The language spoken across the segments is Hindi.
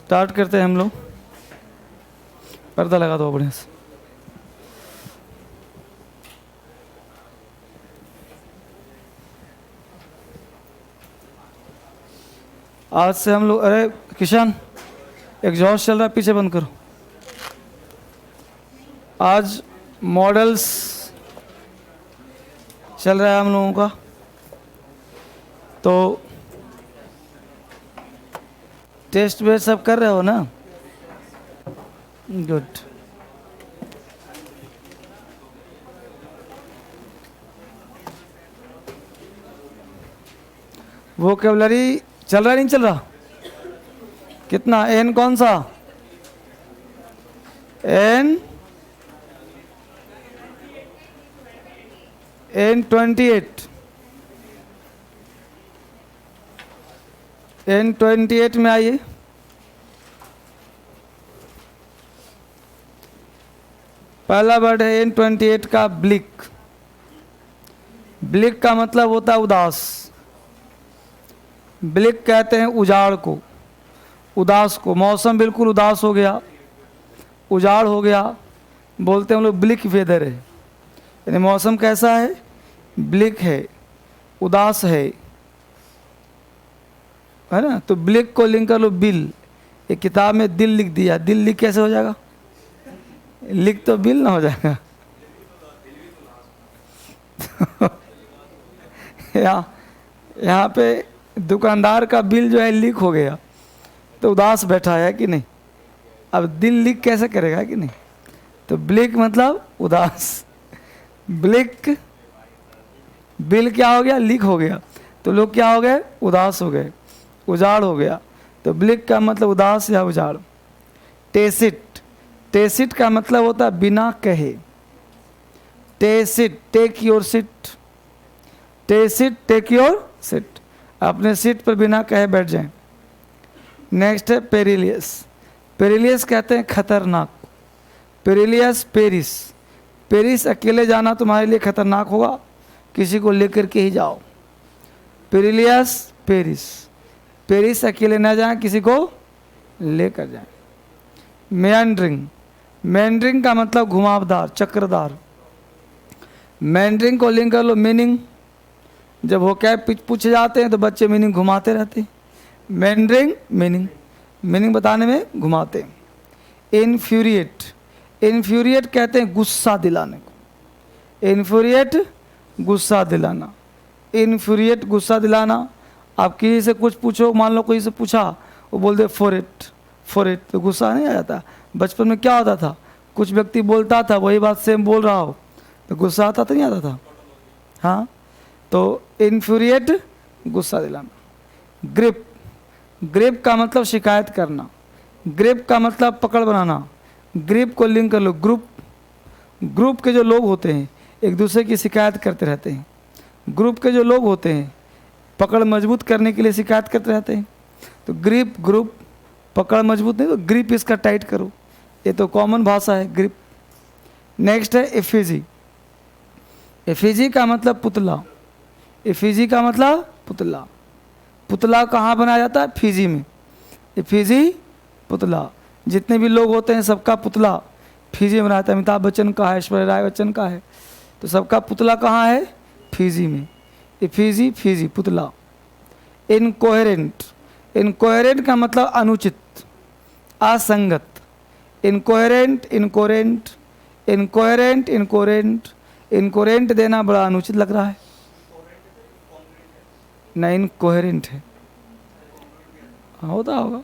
स्टार्ट करते हैं हम लोग। पर्दा लगा दो बढ़िया से। आज से हम लोग, अरे किशन एग्जॉस्ट चल रहा है, पीछे बंद करो। आज मॉडल्स चल रहा है हम लोगों का, तो टेस्ट वेस्ट सब कर रहे हो ना? गुड। वोकैबुलरी चल रहा नहीं चल रहा? कितना? एन कौन सा? एन 28। N28 में आइए। पहला वर्ड है N28 का ब्लिक। ब्लिक का मतलब होता है उदास। ब्लिक कहते हैं उजाड़ को, उदास को। मौसम बिल्कुल उदास हो गया, उजाड़ हो गया, बोलते हैं हम लोग ब्लिक वेदर है। यानी मौसम कैसा है? ब्लिक है, उदास है ना? तो ब्लिक को लिंक कर लो बिल। एक किताब में दिल लिख दिया, दिल लिख कैसे हो जाएगा? लिख तो बिल ना हो जाएगा। यहाँ पे दुकानदार का बिल जो है लिख हो गया, तो उदास बैठा है कि नहीं? अब दिल लिख कैसे करेगा कि नहीं? तो ब्लिक मतलब उदास। ब्लिक, बिल क्या हो गया? लीक हो गया। तो लोग क्या हो गए? उदास हो गए, उजाड़ हो गया। तो ब्लिक का मतलब उदास या उजाड़। टेसिट, टेसिट का मतलब होता है बिना कहे। Tacit, take your sit. Tacit, take your sit. अपने सीट पर बिना कहे बैठ जाएं। नेक्स्ट है पेरिलियस। पेरिलियस कहते हैं खतरनाक। Perilous, Paris. पेरिस अकेले जाना तुम्हारे लिए खतरनाक होगा, किसी को लेकर के ही जाओ। Perilous, Paris. पेरिस अकेले ना जाएं, किसी को लेकर जाएं। मेंडरिंग, मेंडरिंग का मतलब घुमावदार, चक्रदार। मेंडरिंग को लिंक कर लो मीनिंग। जब वो क्या पूछे जाते हैं तो बच्चे मीनिंग घुमाते रहते हैं। मेंडरिंग मीनिंग, मीनिंग बताने में घुमाते हैं। इन्फ्यूरिएट, इन्फ्यूरिएट कहते हैं गुस्सा दिलाने को। इन्फ्यूरिएट, गुस्सा दिलाना। इन्फ्यूरिएट, गुस्सा दिलाना। आप किसी से कुछ पूछो, मान लो कोई से पूछा, वो बोल दे फॉर इट, फॉर इट, तो गुस्सा नहीं आ जाता? बचपन में क्या होता था? कुछ व्यक्ति बोलता था, वही बात सेम बोल रहा हो, तो गुस्सा आता तो नहीं आता था? हाँ, तो इन्फ्यूरिएट, गुस्सा दिलाना। ग्रिप, ग्रिप का मतलब शिकायत करना। ग्रिप का मतलब पकड़ बनाना। ग्रिप को लिंक कर लो ग्रुप। ग्रुप के जो लोग होते हैं एक दूसरे की शिकायत करते रहते हैं। ग्रुप के जो लोग होते हैं पकड़ मजबूत करने के लिए शिकायत करते रहते हैं। तो ग्रिप, ग्रुप, पकड़ मजबूत नहीं तो ग्रिप इसका टाइट करो। ये तो कॉमन भाषा है, ग्रिप। नेक्स्ट है एफिजी। एफिजी का मतलब पुतला। एफिजी का मतलब पुतला। पुतला कहाँ बनाया जाता है? फिजी में। एफिजी, पुतला। जितने भी लोग होते हैं सबका पुतला फिजी में बनाता है। अमिताभ बच्चन का है, ऐश्वर्या राय बच्चन का है, तो सबका पुतला कहाँ है? फिजी में। एफिजी, फिजी, पुतला। इनकोहेरेंट, इनकोहेरेंट का मतलब अनुचित, असंगत। Incoherent, incoherent, incoherent, incoherent. Incoherent देना बड़ा अनुचित लग रहा है। नहीं, इनकोहेरेंट है, होता होगा।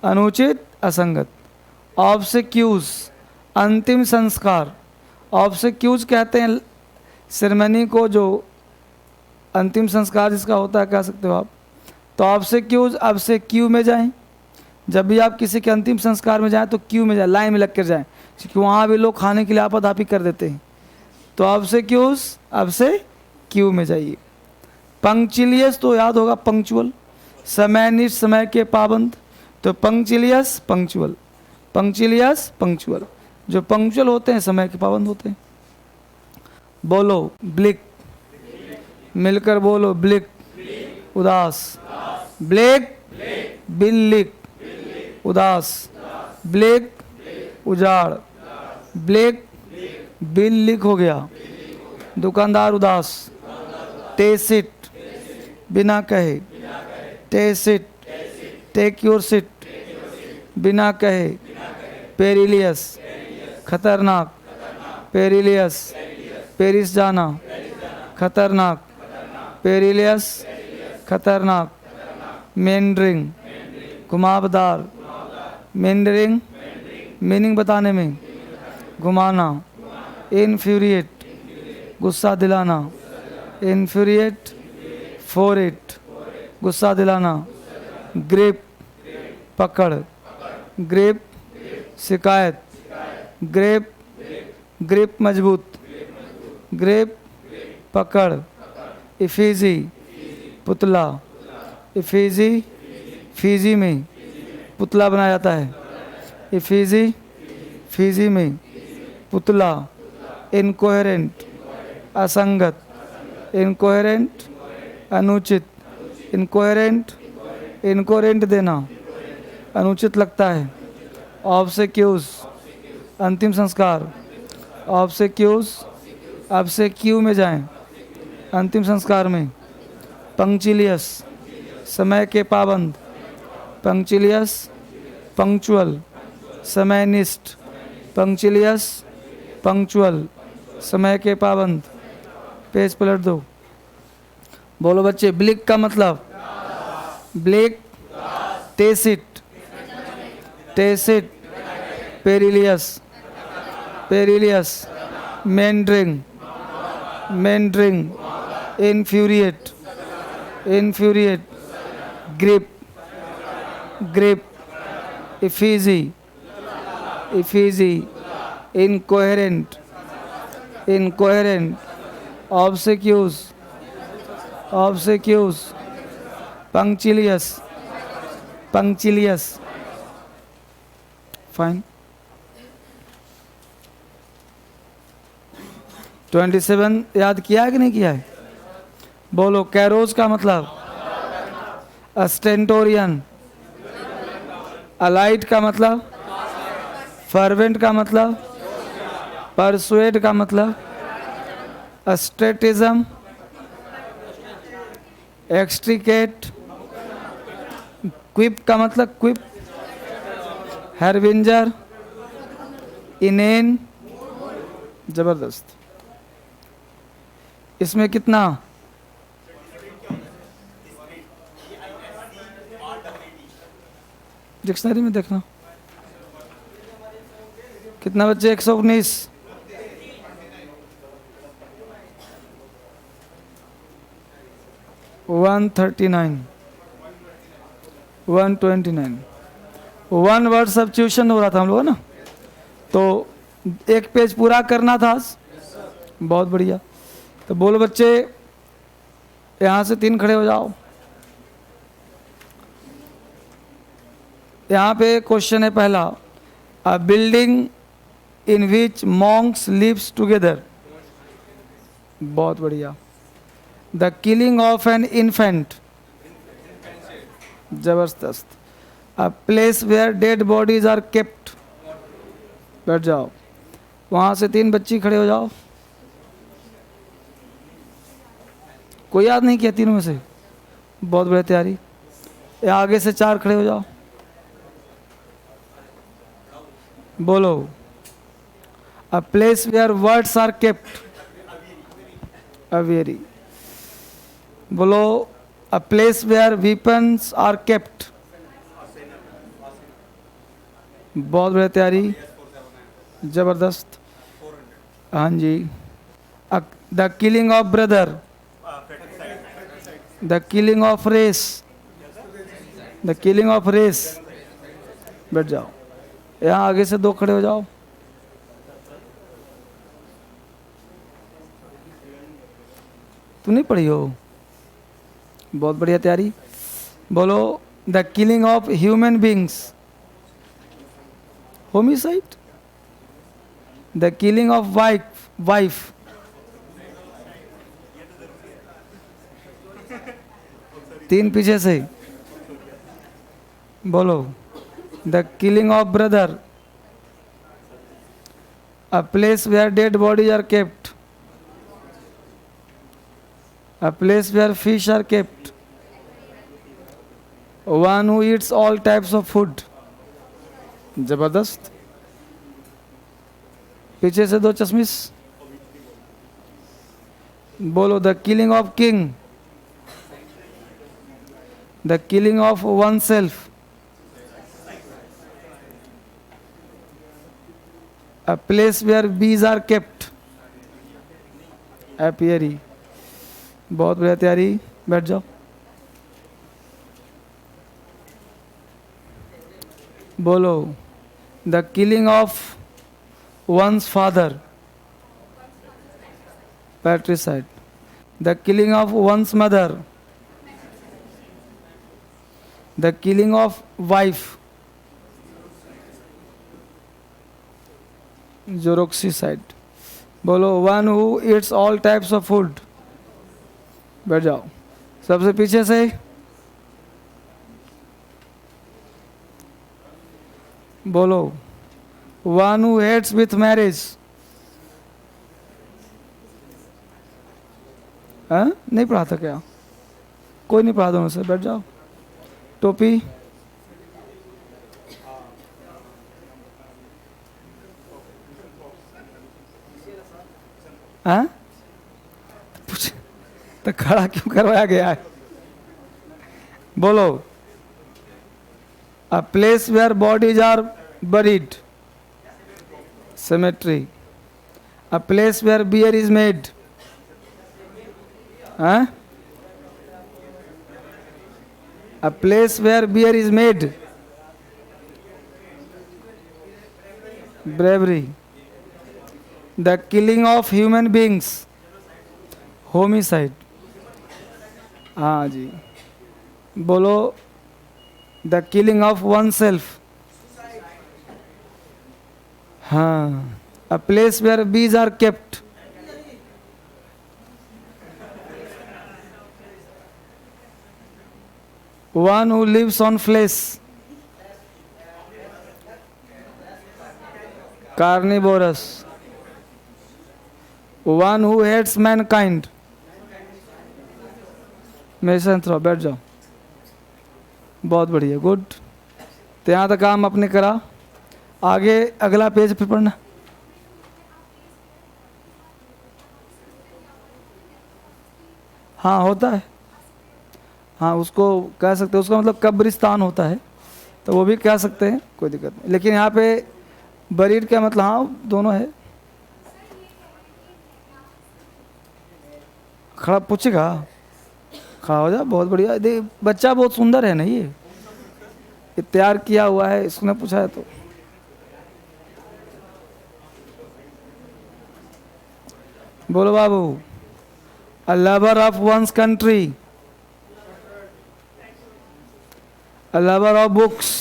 अनुचित, असंगत। ऑब्सेक्यूज, अंतिम संस्कार। ऑब्सेक्यूज कहते हैं सेरेमनी को, जो अंतिम संस्कार जिसका होता है, कह सकते हो आप। तो ऑब्सेक्यूज, अब से क्यू में जाएं। जब भी आप किसी के अंतिम संस्कार में जाएं तो क्यू में जाएं, लाइन में लग कर जाएं, क्योंकि वहाँ भी लोग खाने के लिए आपाधापी कर देते हैं। तो ऑब्सेक्यूज, अब से क्यू में जाइए। पंक्चुअलियस तो याद होगा, पंक्चुअल, समयनिष्ठ, समय के पाबंद। तो पंक्चुअलियस, पंक्चुअल। पंक्चुअलियस, पंक्चुअल। जो पंक्चुअल होते हैं समय के पाबंद होते हैं। बोलो ब्लिक, मिलकर बोलो ब्लिक, उदास। ब्लिक, बिल्लिक, उदास, ब्लैक उजाड़, ब्लैक बिल लीक हो गया, दुकानदार उदास, टेसिट बिना कहे, टेसिट टेक योर सिट बिना कहे, पेरिलियस खतरनाक, पेरिलियस पेरिस जाना, खतरनाक, पेरिलियस खतरनाक, मेंडरिंग घुमावदार, मेंडरिंग मीनिंग बताने में, घुमाना, इनफ्यूरिएट गुस्सा दिलाना, इनफ्यूरिएट फॉर इट गुस्सा दिलाना, ग्रिप पकड़, ग्रिप शिकायत, ग्रिप ग्रिप मजबूत, ग्रिप पकड़, इफीजी पुतला, इफीजी फीजी में पुतला बनाया जाता है, इफीजी फीजी में पुतला, इनकोहेरेंट असंगत, इनकोहेरेंट अनुचित, इनकोहेरेंट इनकोहेरेंट देना अनुचित लगता है, ऑब्सेक्यूज अंतिम संस्कार, ऑब्सेक्यूज अब से क्यू में जाएं, अंतिम संस्कार में, पंक्चुलियस समय के पाबंद, पंक्चुलियस पंक्चुअल समयनिष्ठ, पंक्चुलियस पंक्चुअल समय के पाबंद। पेज पलट दो। बोलो बच्चे, ब्लिक का मतलब, bleak tacit, tacit perilous, perilous meandering, meandering infuriate, infuriate grip, grip effigy, effigy incoherent, incoherent obsequious, obsequious punctilious, punctilious. Fine. 27 याद किया है कि नहीं किया है? बोलो, कैरोज का मतलब, अस्टेंटोरियन, अलाइट का मतलब, फर्वेंट का मतलब, परसुएड का मतलब, अस्ट्रेटिज्म, एक्सट्रिकेट, क्विप का मतलब क्विप, हैरविंजर, इनेन, जबरदस्त। इसमें कितना? डिक्शनरी में देखना कितना बच्चे, 119, 139, 129। वन वर्ड सब्स्टिट्यूशन हो रहा था हम लोग ना, तो एक पेज पूरा करना था आज। बहुत बढ़िया। तो बोलो बच्चे, यहाँ से 3 खड़े हो जाओ। यहाँ पे क्वेश्चन है पहला, a building in which monks lives together. बहुत बढ़िया। The killing of an infant, जबरदस्त। A place where dead bodies are kept. बैठ जाओ। वहाँ से 3 बच्ची खड़े हो जाओ। कोई याद नहीं किया तीनों में से? बहुत बढ़िया तैयारी। आगे से 4 खड़े हो जाओ। बोलो, a place where words are kept, अवेरी। बोलो, a place where weapons are kept. बहुत बढ़िया तैयारी, जबरदस्त। हाँ जी। The killing of brother, the killing of race, the killing of race. बैठ जाओ। यहाँ आगे से 2 खड़े हो जाओ। तू नहीं पढ़ी हो? बहुत बढ़िया तैयारी। बोलो, the killing of human beings, homicide. The killing of wife, तीन पीछे से। बोलो, the killing of brother, a place where dead bodies are kept, a place where fish are kept, one who eats all types of food. जबरदस्त। पीछे से दो चश्मिश, बोलो the killing of king, the killing of one self, a place where bees are kept, apiary. बहुत बढ़िया तैयारी, बैठ जाओ। बोलो the killing of one's father, patricide, the killing of one's mother, the killing of wife, zoroxicide। बोलो one who eats all types of food। बैठ जाओ। सबसे पीछे से बोलो one who hates with marriage। हाँ नहीं पढ़ा था क्या? कोई नहीं पढ़ा दोनों से, बैठ जाओ। टोपी, हाँ पूछ तो खड़ा क्यों करवाया गया है? बोलो a place where bodies are buried, cemetery, a place where beer is made, huh? A place where beer is made, bravery, the killing of human beings, homicide। हाँ जी, बोलो the killing of oneself, हाँ। A place where bees are kept, one who lives on flesh, carnivorous, one who hates mankind, misanthrope। बैठ जाओ। बहुत बढ़िया, गुड। तो यहाँ तक काम आपने करा। आगे अगला पेज फिर पढ़ना। हाँ होता है, हाँ उसको कह सकते हैं, उसका मतलब कब्रिस्तान होता है, तो वो भी कह सकते हैं, कोई दिक्कत नहीं। लेकिन यहाँ पे बरीड का मतलब हाँ दोनों है। खड़ा पूछेगा, खड़ा हो जा। बहुत बढ़िया, देख बच्चा बहुत सुंदर है ना, ये तैयार किया हुआ है, इसने पूछा है तो। बोलो बाबू, a lover of one's country, a lover of books,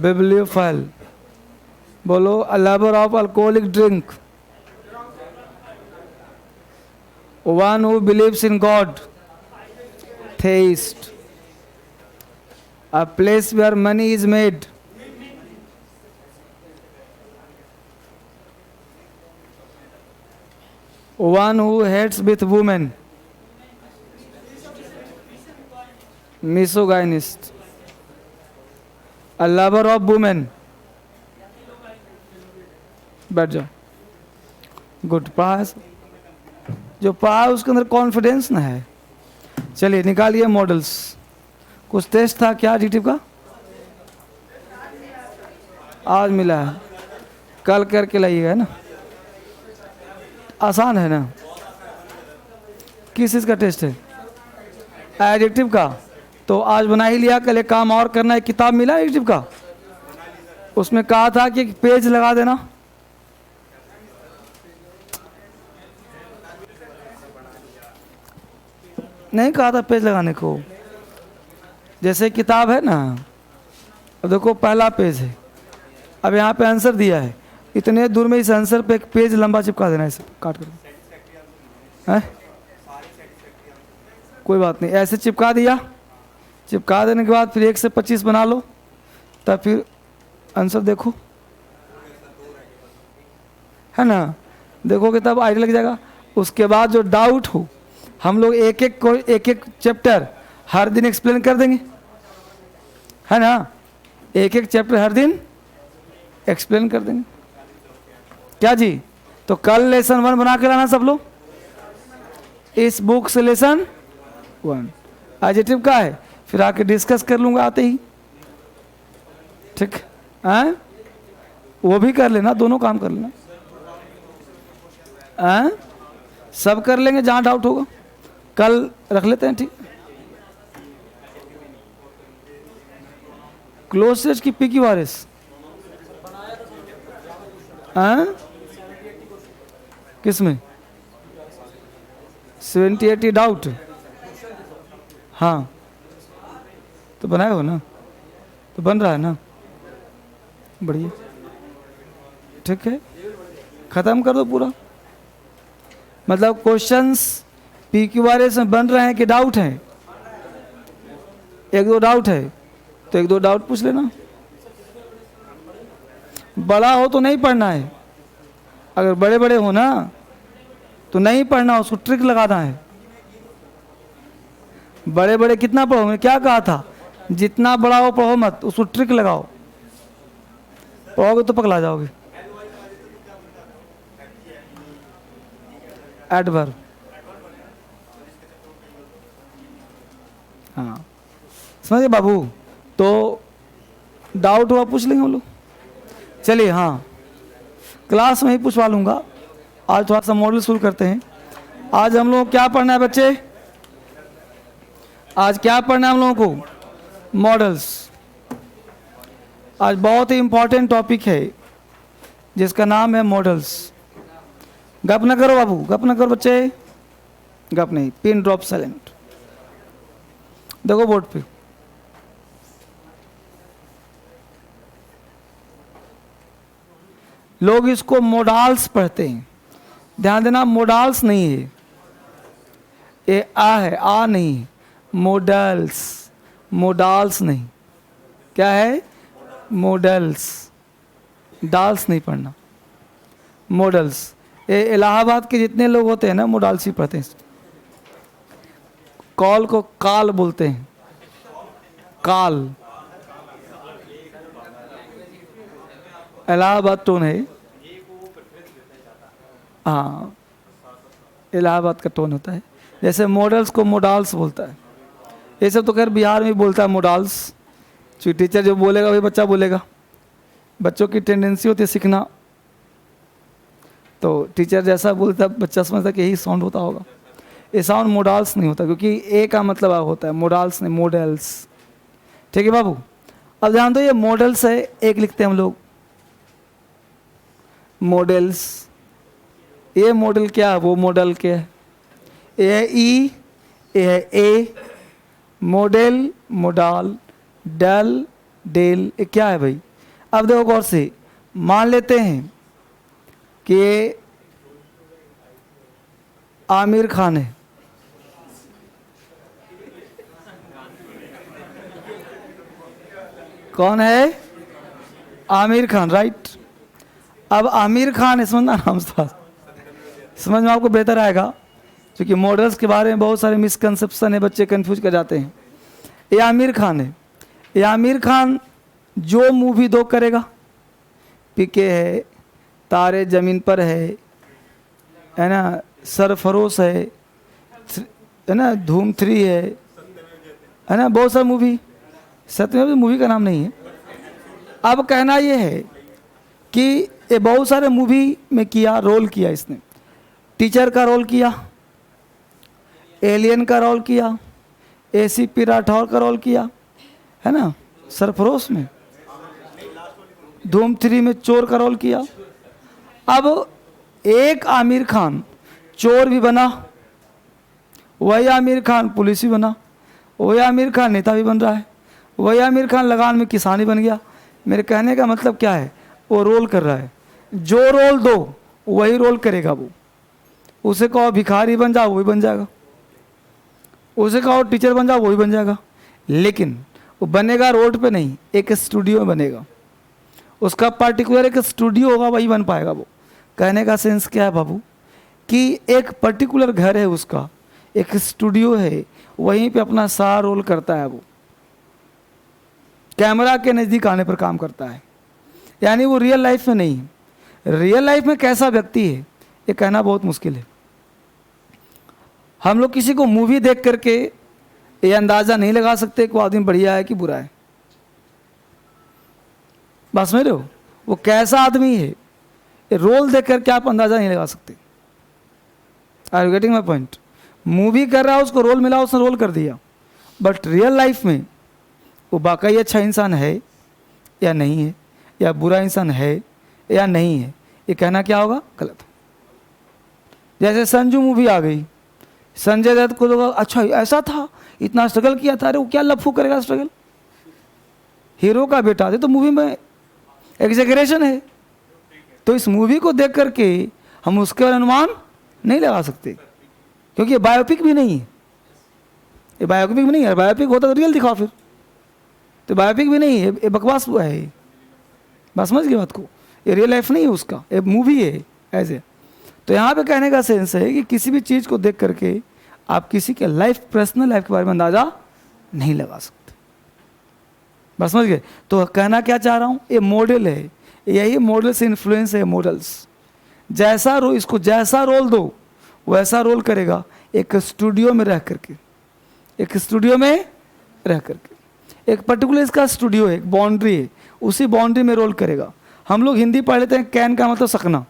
bibliophile। बोलो a lover of alcoholic drink, one who believes in God, theist, a place where money is made, one who hates with women, misogynist, a lover of women। बैठ जाओ। गुड, पढ़ा है जो पढ़ा है उसके अंदर कॉन्फिडेंस ना है। चलिए निकालिए मॉडल्स। कुछ टेस्ट था क्या एडिटिव का? आज मिला है, कल करके लाइएगा, है ना? आसान है ना? किस चीज़ का टेस्ट है? एडिटिव का। तो आज बना ही लिया, कल एक काम और करना है। किताब मिला एडिटिव का, उसमें कहा था कि एक पेज लगा देना। नहीं कहा था पेज लगाने को। जैसे किताब है ना, अब देखो पहला पेज है, अब यहाँ पे आंसर दिया है, इतने दूर में इस आंसर पे एक पेज लंबा चिपका देना है, इसे काट कर। है कोई बात नहीं, ऐसे चिपका दिया। चिपका देने के बाद फिर 1 से 25 बना लो, तब फिर आंसर देखो, है ना, देखोगे तब आइडिया लग जाएगा। उसके बाद जो डाउट हो, हम लोग एक एक चैप्टर हर दिन एक्सप्लेन कर देंगे, है ना, एक एक चैप्टर हर दिन एक्सप्लेन कर देंगे। क्या जी? तो कल लेसन 1 बना के लाना सब लोग, इस बुक से लेसन 1 एडजेक्टिव का है, फिर आके डिस्कस कर लूंगा आते ही, ठीक है? वो भी कर लेना, दोनों काम कर लेना, सब कर लेंगे जहां डाउट होगा, कल रख लेते हैं, ठीक। क्लोजेस्ट की पी की वारिस, किसमें 70-80 डाउट, हाँ तो बनाए हो ना, तो बन रहा है ना, बढ़िया, ठीक है, खत्म कर दो पूरा। मतलब questions P Q R S में बन रहे हैं कि डाउट है? 1-2 डाउट है तो 1-2 डाउट पूछ लेना। बड़ा हो तो नहीं पढ़ना है, अगर बड़े बड़े हो ना तो नहीं पढ़ना, उसको ट्रिक लगाना है। बड़े बड़े कितना पढ़ो, मैंने क्या कहा था, जितना बड़ा हो पढ़ो मत, उसको ट्रिक लगाओ, पढ़ोगे तो पकड़ा जाओगे। एडवर्ब, हाँ समझे बाबू? तो डाउट हुआ पूछ लेंगे हम लोग, चलिए। हाँ क्लास में ही पूछवा लूंगा, आज थोड़ा सा मॉडल शुरू करते हैं। आज हम लोग क्या पढ़ना है बच्चे? आज क्या पढ़ना है हम लोगों को? मॉडल्स। आज बहुत ही इंपॉर्टेंट टॉपिक है जिसका नाम है मॉडल्स। गप न करो बाबू, गप न करो बच्चे, गप नहीं, पिन ड्रॉप साइलेंट। देखो बोर्ड पे, लोग इसको मोडाल्स पढ़ते हैं, ध्यान देना, मोडाल्स नहीं है, ये आ है, आ नहीं है, मोडल्स, मोडाल्स नहीं, क्या है? मोडल्स, डाल्स नहीं पढ़ना, मॉडल्स। ये इलाहाबाद के जितने लोग होते हैं ना मोडाल्स ही पढ़ते हैं। कॉल को काल बोलते हैं, काल, इलाहाबाद टोन है, हाँ इलाहाबाद का टोन होता है। जैसे मॉडल्स को मोडाल्स बोलता है, ये सब तो खैर बिहार में बोलता है मोडाल्स। टीचर जो बोलेगा वही बच्चा बोलेगा, बच्चों की टेंडेंसी होती है सीखना, तो टीचर जैसा बोलता है बच्चा समझता है कि यही साउंड होता होगा। ये साउंड मोडाल्स नहीं होता, क्योंकि ए का मतलब होता है, मोडाल्स नहीं, मॉडल्स, ठीक है बाबू? अब ध्यान दो, ये मॉडल्स है, एक लिखते हैं हम लोग मॉडल्स। ये मॉडल क्या है, वो मॉडल क्या है? ए है ई, ए है ए, मॉडल, मोडाल, डल, डेल, ये क्या है भाई? अब देखो गौर से, मान लेते हैं कि आमिर खान है, कौन है? आमिर खान, राइट। अब आमिर खान है, समझना नाम से, समझ में आपको बेहतर आएगा, क्योंकि मॉडल्स के बारे में बहुत सारे मिसकंसेप्शन है, बच्चे कंफ्यूज कर जाते हैं। ये आमिर खान है, ये आमिर खान जो मूवी 2 करेगा, पीके है, तारे ज़मीन पर है ना, सरफरोश है ना, धूम 3 है ना, बहुत सारी मूवी, सत्यमेव मूवी का नाम नहीं है। अब कहना ये है कि ये बहुत सारे मूवी में किया, रोल किया इसने, टीचर का रोल किया, एलियन का रोल किया, एसीपी राठौर का रोल किया, है ना, सरफरोश में, धूम 3 में चोर का रोल किया। अब एक आमिर खान चोर भी बना, वही आमिर खान पुलिस भी बना, वही आमिर खान नेता भी बन रहा है, वही आमिर खान लगान में किसान ही बन गया। मेरे कहने का मतलब क्या है, वो रोल कर रहा है, जो रोल दो वही रोल करेगा वो। उसे कहो भिखारी बन जाओ, वही बन जाएगा, उसे कहो टीचर बन जाओ, वही बन जाएगा। लेकिन वो बनेगा रोड पे नहीं, एक स्टूडियो में बनेगा। उसका पर्टिकुलर एक स्टूडियो होगा, वही बन पाएगा वो। कहने का सेंस क्या है बाबू, कि एक पर्टिकुलर घर है उसका, एक स्टूडियो है, वहीं पे अपना सारा रोल करता है वो, कैमरा के नज़दीक आने पर काम करता है। यानी वो रियल लाइफ में नहीं है। रियल लाइफ में कैसा व्यक्ति है ये कहना बहुत मुश्किल है। हम लोग किसी को मूवी देख करके ये अंदाज़ा नहीं लगा सकते कि वो आदमी बढ़िया है कि बुरा है। बस समझ रहे हो, वो कैसा आदमी है ये रोल देख करके आप अंदाज़ा नहीं लगा सकते। Are you getting my point? Movie कर रहा है, उसको रोल मिला, उसने रोल कर दिया, बट रियल लाइफ में वो वाकई अच्छा इंसान है या नहीं है, या बुरा इंसान है या नहीं है, ये कहना क्या होगा, गलत। जैसे संजू मूवी आ गई, संजय दत्त को लोग अच्छा ऐसा था, इतना स्ट्रगल किया था, अरे वो क्या लफू करेगा स्ट्रगल, हीरो का बेटा थे, तो मूवी में एग्जैगरेशन है। तो इस मूवी को देख करके हम उसके बारे में अनुमान नहीं लगा सकते, क्योंकि ये बायोपिक भी नहीं है। ये बायोपिक भी नहीं है, बायोपिक होता तो रियल दिखाओ फिर, तो बायोपिक भी नहीं है, ये बकवास हुआ है। बस समझ गए बात को, ये रियल लाइफ नहीं है उसका, ये मूवी है ऐसे। तो यहाँ पे कहने का सेंस है कि किसी भी चीज़ को देख करके आप किसी के लाइफ, पर्सनल लाइफ के बारे में अंदाज़ा नहीं लगा सकते। बस समझ गए? तो कहना क्या चाह रहा हूँ, ये मॉडल है, यही मॉडल से इन्फ्लुएंस है। मॉडल्स जैसा इसको जैसा रोल दो वैसा रोल करेगा, एक स्टूडियो में रह करके, एक स्टूडियो में रह करके, एक पर्टिकुलर इसका स्टूडियो है, एक बाउंड्री है, उसी बाउंड्री में रोल करेगा। हम लोग हिंदी पढ़ लेते हैं, कैन का मतलब सकना,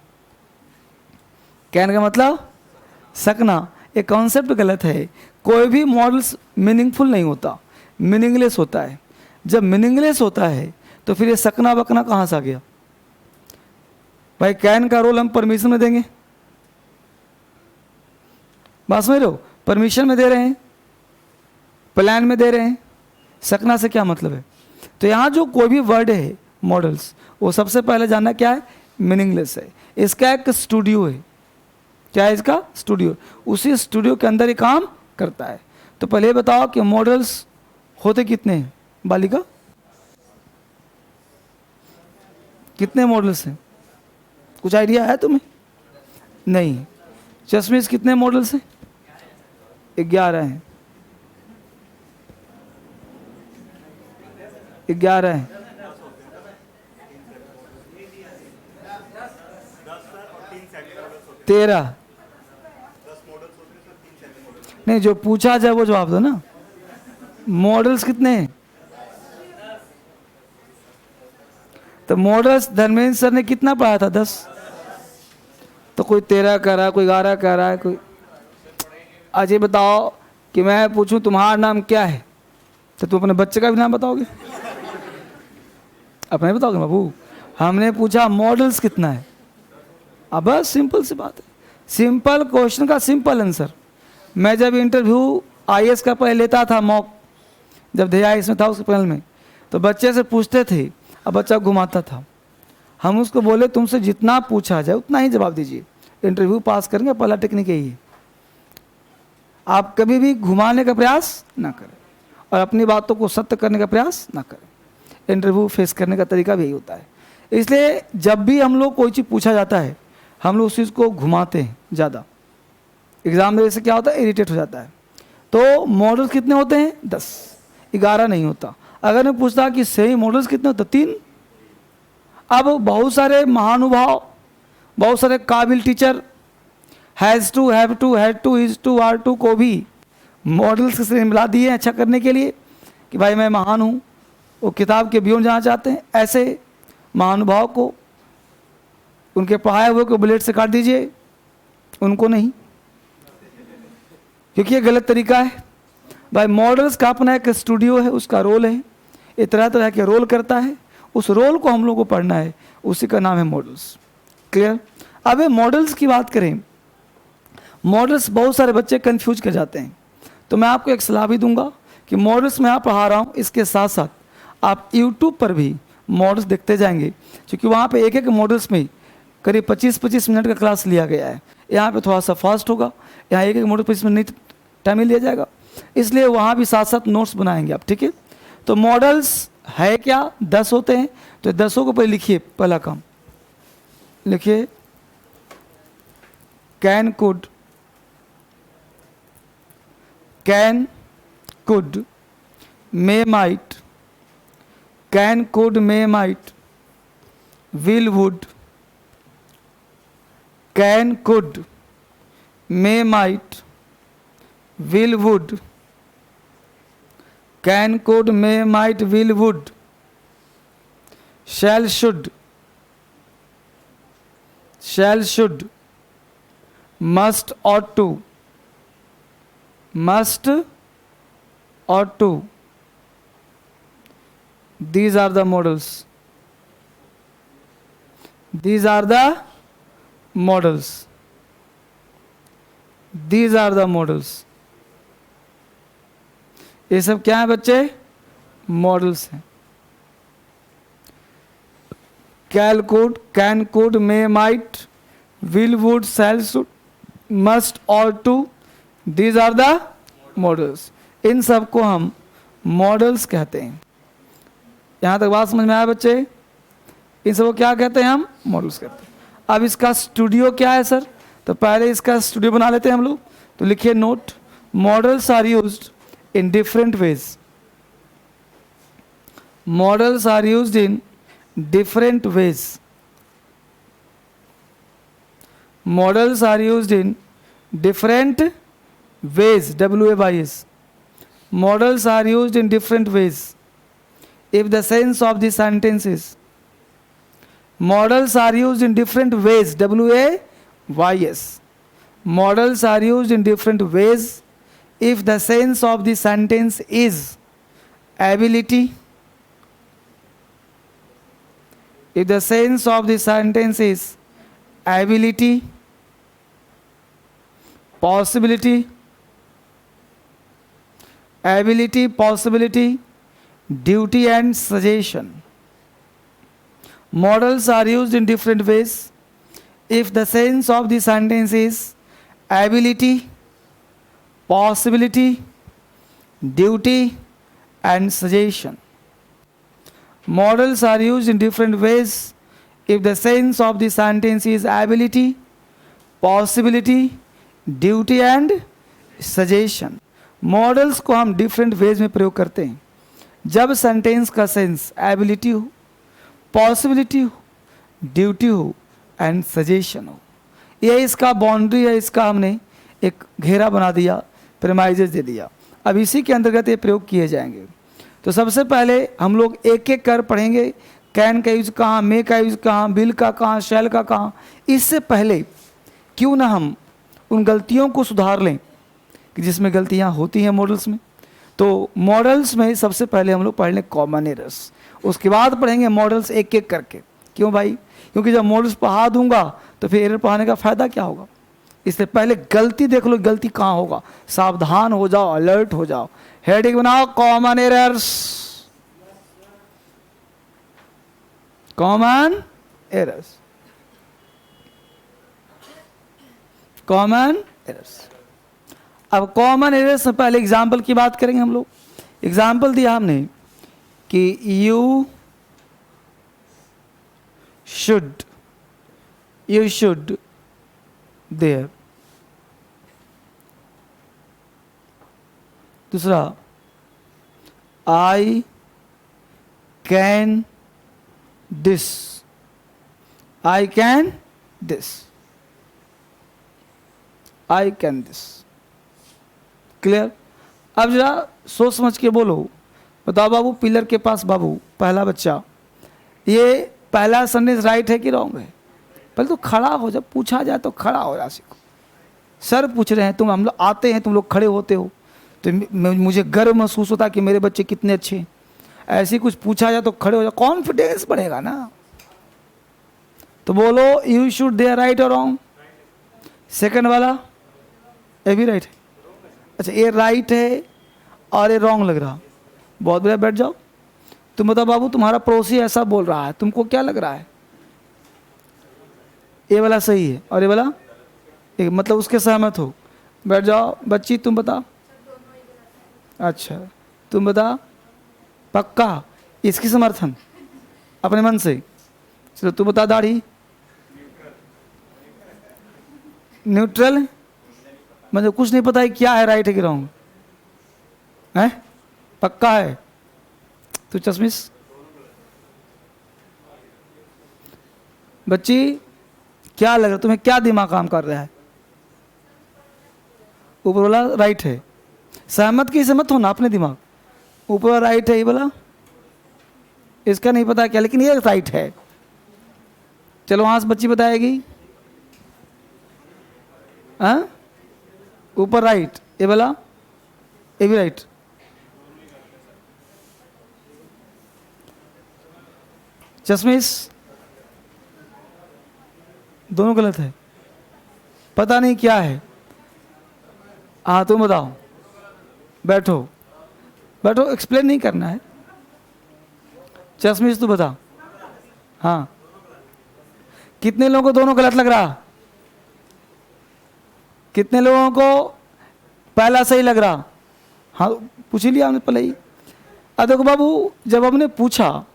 कैन का मतलब सकना। ये कॉन्सेप्ट गलत है। कोई भी मॉडल्स मीनिंगफुल नहीं होता, मीनिंगलेस होता है। जब मीनिंगलेस होता है तो फिर ये सकना बकना कहाँ से आ गया भाई? कैन का रोल हम परमिशन में देंगे, बात समझ रहे हो? परमिशन में दे रहे हैं, प्लान में दे रहे हैं, सकना से क्या मतलब है? तो यहाँ जो कोई भी वर्ड है मॉडल्स, वो सबसे पहले जानना क्या है, मीनिंगलेस है। इसका एक स्टूडियो है, क्या है इसका स्टूडियो, उसी स्टूडियो के अंदर ही काम करता है। तो पहले बताओ कि मॉडल्स होते कितने हैं बालिका, कितने मॉडल्स हैं? कुछ आइडिया है तुम्हें? नहीं। चश्मेश कितने मॉडल्स हैं? 11 हैं। 11 हैं। 13 नहीं, जो पूछा जाए वो जवाब दो ना। मॉडल्स कितने हैं? तो मॉडल्स धर्मेंद्र सर ने कितना पढ़ा था? 10। तो कोई 13 कह रहा है, कोई 11 कह रहा है, कोई। आज ये बताओ कि मैं पूछूं तुम्हारा नाम क्या है, तो तुम अपने बच्चे का भी नाम बताओगे? अपने बताओगे बाबू? हमने पूछा मॉडल्स कितना है। अब बस सिंपल सी बात है, सिंपल क्वेश्चन का सिंपल आंसर। मैं जब इंटरव्यू आईएएस का पहले लेता था, मॉक जब DIS में था उसके पैनल में, तो बच्चे से पूछते थे, अब बच्चा घुमाता था। हम उसको बोले तुमसे जितना पूछा जाए उतना ही जवाब दीजिए, इंटरव्यू पास करेंगे, पहला टेक्निक यही है। आप कभी भी घुमाने का प्रयास ना करें और अपनी बातों को सत्य करने का प्रयास ना करें। इंटरव्यू फेस करने का तरीका भी यही होता है। इसलिए जब भी हम लोग कोई चीज़ पूछा जाता है, हम लोग उस चीज़ को घुमाते हैं ज़्यादा। एग्ज़ाम देने से क्या होता है, इरिटेट हो जाता है। तो मॉडल्स कितने होते हैं? 10। 11 नहीं होता। अगर मैं पूछता कि सही मॉडल्स कितने होते? 3। अब बहुत सारे महानुभाव, बहुत सारे काबिल teacher has to, have to, had to, is to, are to को भी मॉडल्स से मिला दिए अच्छा करने के लिए कि भाई मैं महान हूँ, वो किताब के बियॉन्ड जाना चाहते हैं। ऐसे महानुभाव को, उनके पढ़ाए हुए को बुलेट से काट दीजिए, उनको नहीं, क्योंकि ये गलत तरीका है। भाई मॉडल्स का अपना एक स्टूडियो है, उसका रोल है, ये तरह तरह के रोल करता है, उस रोल को हम लोग को पढ़ना है, उसी का नाम है मॉडल्स। क्लियर? अब ये मॉडल्स की बात करें, मॉडल्स बहुत सारे बच्चे कंफ्यूज कर जाते हैं, तो मैं आपको एक सलाह भी दूंगा कि मॉडल्स मैं यहाँ पढ़ा रहा हूँ, इसके साथ साथ आप यूट्यूब पर भी मॉडल्स देखते जाएंगे, क्योंकि वहाँ पे एक एक मॉडल्स में करीब 25-25 मिनट का क्लास लिया गया है। यहाँ पे थोड़ा सा फास्ट होगा, यहाँ एक एक मॉडल 25 मिनट टाइम लिया जाएगा, इसलिए वहाँ भी साथ साथ नोट्स बनाएंगे आप, ठीक है? तो मॉडल्स है क्या, 10 होते हैं। तो 10 को पहले लिखिए, पहला काम लिखिए, can could, can could, may might, can could may might, will would, can could may might, will would, can could may might will would, shall should, shall should, must ought to, must ought to. These are the modals. These are the modals. These are the modals. ये सब क्या है बच्चे, मॉडल्स हैं। Can could, can could, may might, will would, shall should, must ought to, these are the modals. इन सब को हम मॉडल्स कहते हैं। यहां तक बात समझ में आया बच्चे? इन सबको क्या कहते हैं हम, मॉडल्स कहते हैं। अब इसका स्टूडियो क्या है सर, तो पहले इसका स्टूडियो बना लेते हैं हम लोग। तो लिखिए note, modals are used in different ways. Models are used in different ways. Models are used in different ways. W-A-Y-S. Models are used in different ways. If the sense of the sentence is, models are used in different ways. W-A-Y-S. Models are used in different ways if the sense of the sentence is ability, if the sense of the sentence is ability, possibility, ability, possibility, duty and suggestion. Modals are used in different ways if the sense of the sentence is ability, possibility, duty and suggestion. Modals are used in different ways if the sense of the sentence is ability, possibility, duty and suggestion. Models को हम डिफरेंट वेज में प्रयोग करते हैं जब सेंटेंस का सेंस एबिलिटी हो, पॉसिबिलिटी हो, ड्यूटी हो एंड सजेशन हो। ये इसका बाउंड्री है, इसका हमने एक घेरा बना दिया, प्रेमाइजेस दे दिया। अब इसी के अंतर्गत ये प्रयोग किए जाएंगे। तो सबसे पहले हम लोग एक एक कर पढ़ेंगे, कैन का यूज कहाँ, मे का यूज कहाँ, विल का कहाँ, शैल का कहाँ। इससे पहले क्यों ना हम उन गलतियों को सुधार लें कि जिसमें गलतियाँ होती हैं मॉडल्स में। तो मॉडल्स में सबसे पहले हम लोग पढ़ लें कॉमन एरर्स, उसके बाद पढ़ेंगे मॉडल्स एक एक करके। क्यों भाई? क्योंकि जब मॉडल्स पढ़ा दूंगा तो फिर एरर पढ़ाने का फ़ायदा क्या होगा। इससे पहले गलती देख लो, गलती कहाँ होगा, सावधान हो जाओ, अलर्ट हो जाओ। हेडिंग बनाओ, common errors, common errors, common errors. अब कॉमन एरर्स से पहले एग्जाम्पल की बात करेंगे हम लोग। एग्जाम्पल दिया हमने कि यू शुड देयर। दूसरा, I can this, I can this, I can this. Clear? अब जरा सोच समझ के बोलो, बताओ बाबू, पिलर के पास बाबू पहला बच्चा, ये पहला सेंटेंस राइट है कि रॉन्ग है? पहले तो खड़ा हो, जब पूछा जाए तो खड़ा हो जा सीखो। सर पूछ रहे हैं, तुम हम लोग आते हैं, तुम लोग खड़े होते हो तो मुझे गर्व महसूस होता कि मेरे बच्चे कितने अच्छे हैं। ऐसे कुछ पूछा जाए तो खड़े हो जाओ, कॉन्फिडेंस बढ़ेगा ना। तो बोलो, यू शुड देयर, राइट और रॉन्ग? सेकंड वाला ये भी राइट है। अच्छा, ये राइट है और ये रॉन्ग लग रहा, बहुत बढ़िया, बैठ जाओ। तुम बताओ बाबू, तुम्हारा पड़ोसी ऐसा बोल रहा है, तुमको क्या लग रहा है? ये वाला सही है और ये वाला एक, मतलब उसके सहमत हो। बैठ जाओ। बच्ची तुम बता। अच्छा तुम बता, पक्का? इसकी समर्थन अपने मन से? चलो तू बता दाढ़ी। न्यूट्रल? मुझे कुछ नहीं पता है क्या है, राइट है कि रॉन्ग है? पक्का है? तू चश्मिश? बच्ची क्या लग रहा, तुम्हें क्या दिमाग काम कर रहा है? ऊपर वाला राइट है, सहमत की सहमत हो ना अपने दिमाग। ऊपर वाला राइट है, ये बोला इसका नहीं पता क्या, लेकिन ये राइट है। चलो वहां से बच्ची बताएगी। हाँ, ऊपर राइट, ये बोला ये भी राइट। चश्मिश? दोनों गलत है, पता नहीं क्या है। हाँ तुम बताओ, बैठो बैठो, एक्सप्लेन नहीं करना है। चश्मिश तू बता। हाँ, कितने लोगों को दोनों गलत लग रहा? कितने लोगों को पहला सही लग रहा? हाँ पूछ ही लिया हमने पहले ही। अब देखो बाबू, जब हमने पूछा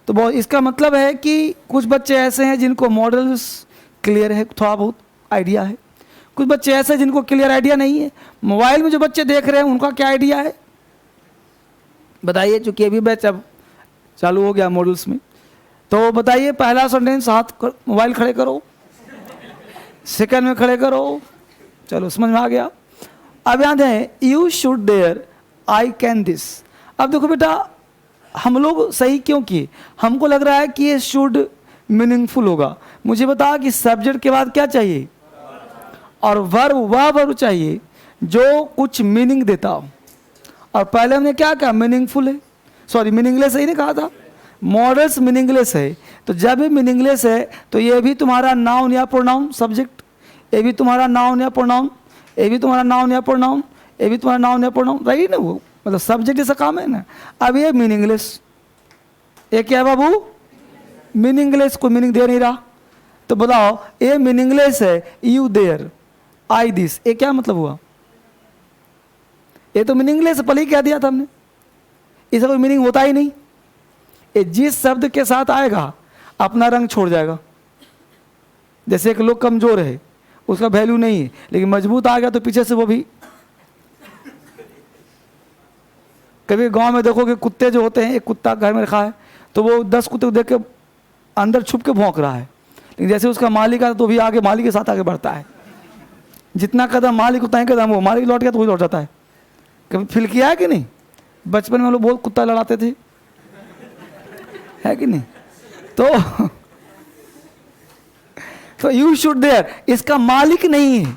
तो बहुत, इसका मतलब है कि कुछ बच्चे ऐसे हैं जिनको मॉडल्स क्लियर है, थोड़ा बहुत आइडिया है। कुछ बच्चे ऐसे हैं जिनको क्लियर आइडिया नहीं है। मोबाइल में जो बच्चे देख रहे हैं उनका क्या आइडिया है बताइए, चूंकि अभी बैच अब चालू हो गया मॉडल्स में। तो बताइए पहला सेंटेंस, हाथ मोबाइल खड़े करो, सेकंड में खड़े करो। चलो समझ में आ गया। अब याद है, you should there, I can this. अब देखो बेटा, हम लोग सही क्यों किए? हमको लग रहा है कि ये शुड मीनिंगफुल होगा। मुझे बता कि सब्जेक्ट के बाद क्या चाहिए? और वर्ब, वह वर्ब चाहिए जो कुछ मीनिंग देता हो। और पहले हमने क्या कहा? मीनिंगफुल है, सॉरी मीनिंगलेस है, नहीं कहा था। मॉडल्स मीनिंगलेस है, तो जब ये मीनिंगलेस है तो ये भी तुम्हारा नाउन या प्रोनाउन सब्जेक्ट, ये भी तुम्हारा नाउन या प्रोनाउन, ये भी तुम्हारा नाउन या प्रोनाउन, ये भी तुम्हारा नाउन या प्रोनाउन, राइट ना? वो मतलब सब्जेक्ट जैसा काम है ना। अब ये मीनिंगलेस, ये क्या है बाबू? मीनिंगलेस, कोई मीनिंग दे नहीं रहा। तो बताओ, ये मीनिंगलेस है, यू देयर, आई दिस, ये क्या मतलब हुआ? ये तो मीनिंगलेस पहले ही कह दिया था हमने, इसका कोई मीनिंग होता ही नहीं। ये जिस शब्द के साथ आएगा अपना रंग छोड़ जाएगा। जैसे एक लोग कमजोर है, उसका वैल्यू नहीं है, लेकिन मजबूत आ गया तो पीछे से वो भी। कभी गांव में देखोगे कुत्ते जो होते हैं, एक कुत्ता घर में रखा है तो वो 10 कुत्ते को देख के अंदर छुप के भौंक रहा है, लेकिन जैसे उसका मालिक आता तो भी आगे मालिक के साथ आगे बढ़ता है। जितना कदम मालिक उतना ही कदम वो, मालिक लौट गया तो वही लौट जाता है। कभी फील किया है कि नहीं? बचपन में हम लोग बहुत कुत्ता लड़ाते थे, है कि नहीं? तो यू शुड देयर, इसका मालिक नहीं है,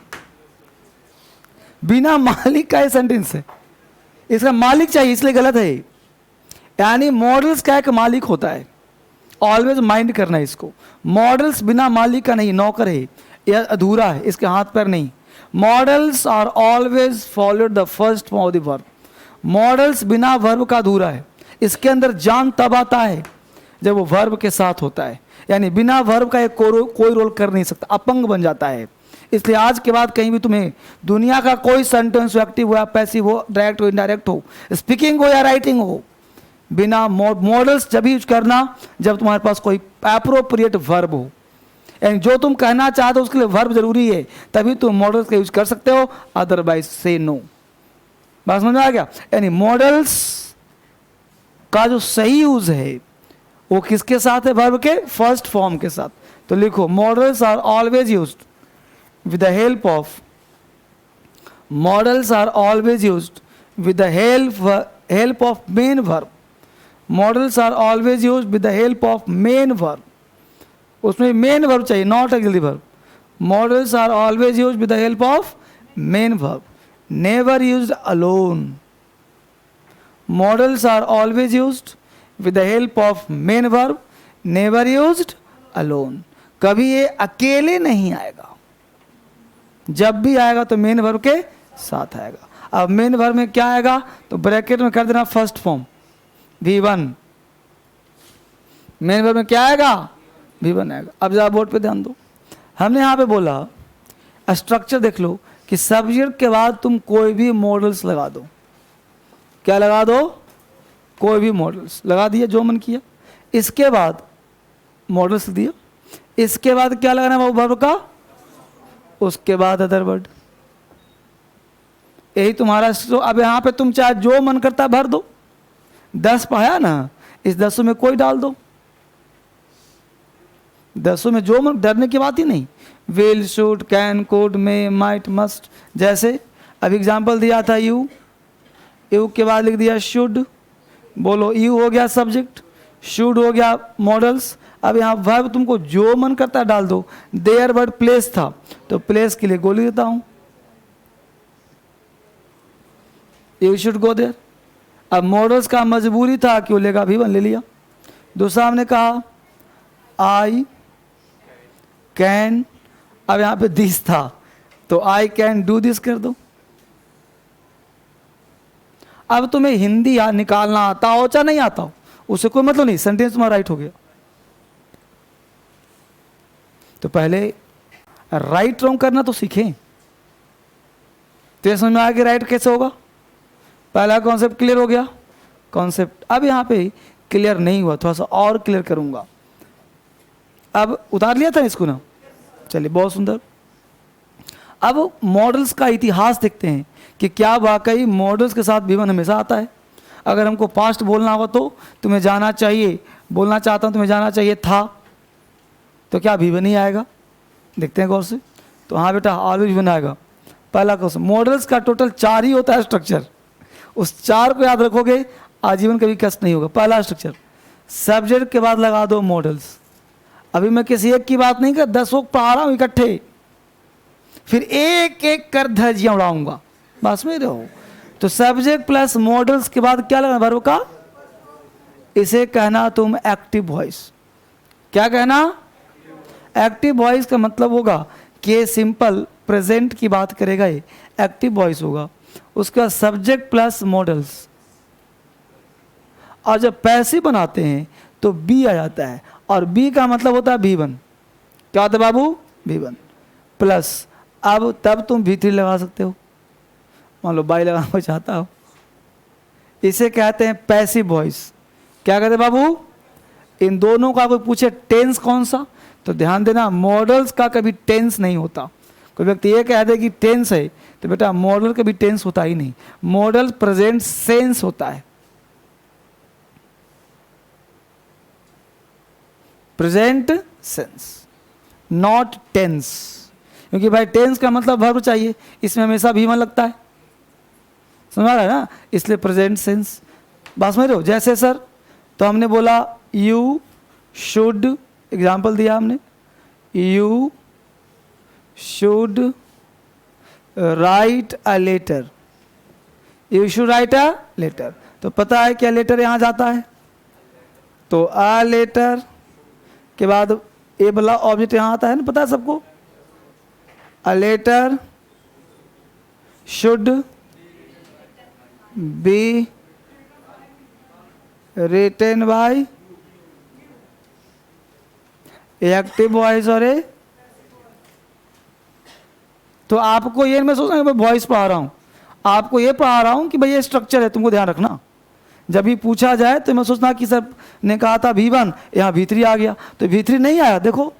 बिना मालिक का ये सेंटेंस है। इसका मालिक चाहिए, इसलिए गलत है। यानी मॉडल्स का एक मालिक होता है, ऑलवेज माइंड करना है इसको। मॉडल्स बिना मालिक का नहीं, नौकर है, यह अधूरा है, इसके हाथ पैर नहीं। Modals are always followed the first form of the verb. Modals बिना वर्ब का अधूरा है। इसके अंदर जान तब आता है जब वो वर्ब के साथ होता है, यानी बिना वर्ब का कोई रोल कर नहीं सकता, अपंग बन जाता है। इसलिए आज के बाद कहीं भी तुम्हें दुनिया का कोई सेंटेंस हो, एक्टिव हो या पैसिव हो, डायरेक्ट हो इनडायरेक्ट हो, स्पीकिंग हो या राइटिंग हो, बिना मॉडल्स जब यूज करना जब तुम्हारे पास कोई एप्रोप्रिएट वर्ब हो, यानी जो तुम कहना चाहते हो उसके लिए वर्ब जरूरी है, तभी तुम मॉडल्स का यूज कर सकते हो, अदरवाइज से नो। बात समझ में आ गया? यानी मॉडल्स का जो सही यूज है वो किसके साथ है? वर्ब के फर्स्ट फॉर्म के साथ। तो लिखो, modals are always used with the help of, models are always used with the help of main verb. Models are always used with the help of main verb. उसमें main verb चाहिए, not auxiliary verb. Models are always used with the help of main verb. Never used alone. Models are always used with the help of main verb. Never used alone. कभी ये अकेले नहीं आएगा, जब भी आएगा तो मेन वर्ब के साथ आएगा। अब मेन वर्ब में क्या आएगा? तो ब्रैकेट में कर देना first form V1। Main verb में क्या आएगा? V1 आएगा। अब जरा बोर्ड पे ध्यान दो, हमने यहाँ पे बोला स्ट्रक्चर देख लो कि सब्जेक्ट के बाद तुम कोई भी मॉडल्स लगा दो। क्या लगा दो? कोई भी मॉडल्स लगा दिया जो मन किया। इसके बाद मॉडल्स दिया, इसके बाद क्या लगाना है वर्ब का, उसके बाद अदर वर्ड। यही तुम्हारा। तो अब यहाँ पे तुम चाहे जो मन करता है भर दो। 10 पढ़ाया ना, इस 10 में कोई डाल दो। 10 में जो मन, डरने की बात ही नहीं। Will, should, can, could, may, might, must. जैसे अब एग्जाम्पल दिया था यू, यू के बाद लिख दिया शुड। बोलो यू हो गया सब्जेक्ट, शुड हो गया मॉडल्स। अब यहाँ वर्ब तुमको जो मन करता है डाल दो। देयर वर्ड प्लेस था तो प्लेस के लिए गो लिख देता हूँ, यू शुड गो देयर। अब मॉडल्स का मजबूरी था कि वो लेगा V1 ले लिया। दूसरा हमने कहा आई कैन, अब यहाँ पे दिस था तो आई कैन डू दिस कर दो। अब तुम्हें हिंदी निकालना आता हो चाहे नहीं आता हो, उससे कोई मतलब नहीं, सेंटेंस तुम्हारा राइट हो गया। तो पहले राइट रॉन्ग करना तो सीखें, तो समझ में आया कि राइट कैसे होगा। पहला कॉन्सेप्ट क्लियर हो गया। कॉन्सेप्ट अब यहाँ पे क्लियर नहीं हुआ, थोड़ा सा और क्लियर करूंगा। अब उतार लिया था इसको ना, चलिए बहुत सुंदर। अब मॉडल्स का इतिहास देखते हैं कि क्या वाकई मॉडल्स के साथ V1 हमेशा आता है। अगर हमको पास्ट बोलना होगा तो तुम्हें जाना चाहिए, बोलना चाहता हूँ तुम्हें जाना चाहिए था, तो क्या V1 ही आएगा। देखते हैं गौर से। तो हाँ बेटा ऑलवेज V1 आएगा। पहला क्वेश्चन, मॉडल्स का टोटल 4 ही होता है स्ट्रक्चर, उस 4 को याद रखोगे आजीवन कभी कष्ट नहीं होगा। पहला स्ट्रक्चर, सब्जेक्ट के बाद लगा दो मॉडल्स। अभी मैं किसी एक की बात नहीं कर, 10 पढ़ा रहा हूँ इकट्ठे, फिर एक एक कर धज्जियां उड़ाऊंगा, बस में रहो। तो सब्जेक्ट प्लस मॉडल्स के बाद क्या लगना वर्ब का, इसे कहना तुम एक्टिव वॉइस। क्या कहना, एक्टिव वॉइस का मतलब होगा कि सिंपल प्रेजेंट की बात करेगा, ये एक्टिव वॉइस होगा। उसके बाद सब्जेक्ट प्लस मॉडल्स, और जब पैसिव बनाते हैं तो बी आ जाता है, और बी का मतलब होता है V1। क्या होता है बाबू, V1 प्लस। अब तब तुम V3 लगा सकते हो, मान लो बाई लगाना चाहता हो। इसे कहते हैं पैसिव वॉइस। क्या कहते हैं बाबू, इन दोनों का कोई पूछे टेंस कौन सा, तो ध्यान देना मॉडल्स का कभी टेंस नहीं होता। कोई व्यक्ति ये कह दे कि टेंस है, तो बेटा मॉडल कभी टेंस होता ही नहीं। मॉडल प्रेजेंट सेंस होता है, प्रेजेंट सेंस, नॉट टेंस। क्योंकि भाई टेंस का मतलब वर्ब चाहिए, इसमें हमेशा V1 लगता है, समझ रहा है ना, इसलिए प्रेजेंट सेंस। बात समझ रहे हो। जैसे सर, तो हमने बोला यू शुड, एग्जाम्पल दिया हमने, you should write a letter, you should write a letter. तो पता है क्या लेटर यहाँ जाता है, तो अ लेटर के बाद ए वाला ऑब्जेक्ट यहाँ आता है ना, पता है सबको। A letter should be written by active voice और ए। तो आपको ये मैं सोच रहा हूँ मैं वॉइस पढ़ा रहा हूँ, आपको ये पढ़ा रहा हूँ कि भाई ये स्ट्रक्चर है, तुमको ध्यान रखना। जब भी पूछा जाए तो मैं सोचना कि सर ने कहा था V1, यहाँ V3 आ गया, तो V3 नहीं आया, देखो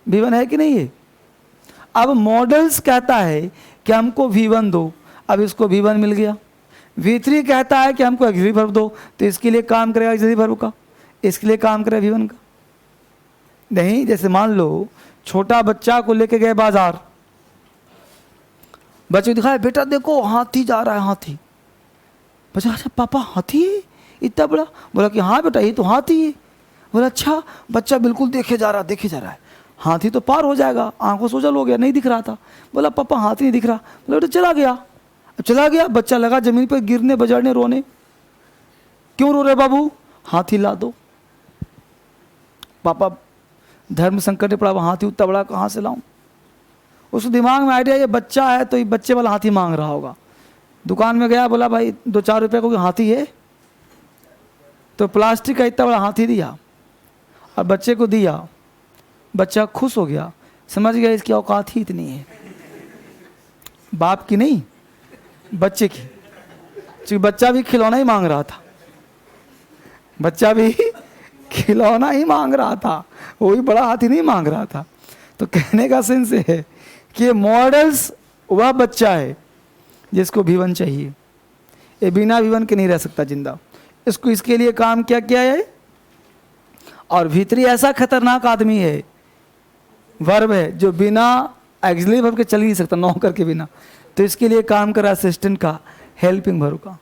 V1 है कि नहीं है। अब मॉडल्स कहता है कि हमको V1 दो, अब इसको V1 मिल गया। V3 कहता है कि हमको ऑक्सिलरी वर्ब दो, तो इसके लिए काम करेगा ऑक्सिलरी वर्ब का, इसके लिए काम करेगा V1 का। नहीं, जैसे मान लो छोटा बच्चा को लेके गए बाजार, बच्चे दिखाए बेटा देखो हाथी जा रहा है, हाथी। बच्चा अच्छा पापा हाथी है इतना बड़ा, बोला कि हाँ बेटा ये तो हाथी है। बोला अच्छा, बच्चा बिल्कुल देखे जा रहा है, हाथी तो पार हो जाएगा, आंखों से ओझल हो गया, नहीं दिख रहा था। बोला पापा हाथी नहीं दिख रहा, बोला बेटा चला गया। अब चला गया, बच्चा लगा जमीन पर गिरने बजड़ने रोने। क्यों रो रहे बाबू, हाथी ला दो। पापा धर्म संकट ने पड़ा, हाथी उतना बड़ा कहाँ से लाऊं। उस दिमाग में आइडिया ये बच्चा है तो ये बच्चे वाला हाथी मांग रहा होगा। दुकान में गया, बोला भाई 2-4 रुपये को हाथी है, तो प्लास्टिक का इतना बड़ा हाथी दिया और बच्चे को दिया। बच्चा खुश हो गया, समझ गया इसकी औकात ही इतनी है, बाप की नहीं बच्चे की, क्योंकि बच्चा भी खिलौना ही मांग रहा था। बच्चा भी खिलौना ही मांग रहा था, वही बड़ा हाथी नहीं मांग रहा था। तो कहने का सेंस है कि मॉडल्स वह बच्चा है जिसको V1 चाहिए, ये बिना V1 के नहीं रह सकता जिंदा। इसको इसके लिए काम क्या किया है। और V3 ऐसा खतरनाक आदमी है, वर्ब है, जो बिना एक्सिलरी वर्ब के चल ही नहीं सकता, नौकर के बिना। तो इसके लिए काम करा असिस्टेंट का, हेल्पिंग वर्ब का।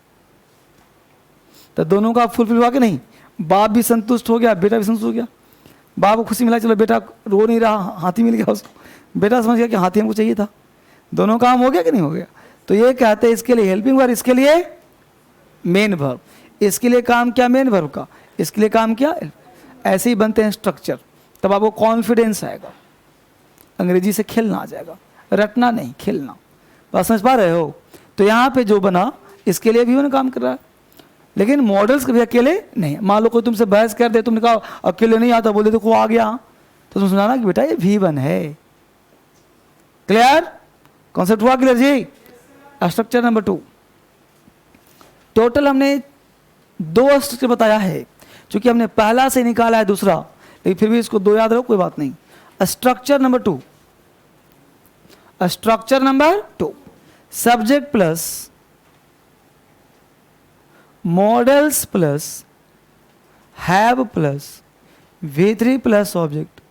तो दोनों का फुलफिल हुआ कि नहीं। बाप भी संतुष्ट हो गया, बेटा भी संतुष्ट हो गया। बाप को खुशी मिला, चलो बेटा रो नहीं रहा, हाथी मिल गया उसको। बेटा समझ गया कि हाथी हमको चाहिए था। दोनों काम हो गया कि नहीं हो गया। तो ये कहते हैं इसके लिए हेल्पिंग वर्ब, इसके लिए मेन वर्ब। इसके लिए काम क्या मेन वर्ब का, इसके लिए काम क्या। ऐसे ही बनते हैं स्ट्रक्चर, तब आपको कॉन्फिडेंस आएगा, अंग्रेजी से खेलना आ जाएगा, रटना नहीं खेलना। बात समझ पा रहे हो। तो यहाँ पे जो बना इसके लिए V1 काम कर रहा है, लेकिन मॉडल्स कभी अकेले नहीं। मान लो कोई तुमसे बहस कर दे, तुमने कहा अकेले नहीं आता, बोले देखो आ गया, तो तुम सुनाना कि बेटा ये V1 है। क्लियर कॉन्सेप्ट हुआ क्लियर जी। Structure number 2। टोटल हमने 2 स्ट्रक्चर बताया है, क्योंकि हमने पहला से निकाला है दूसरा, लेकिन फिर भी इसको 2 याद रखो, कोई बात नहीं। Structure number 2, structure number 2, subject plus models plus have plus V3 plus object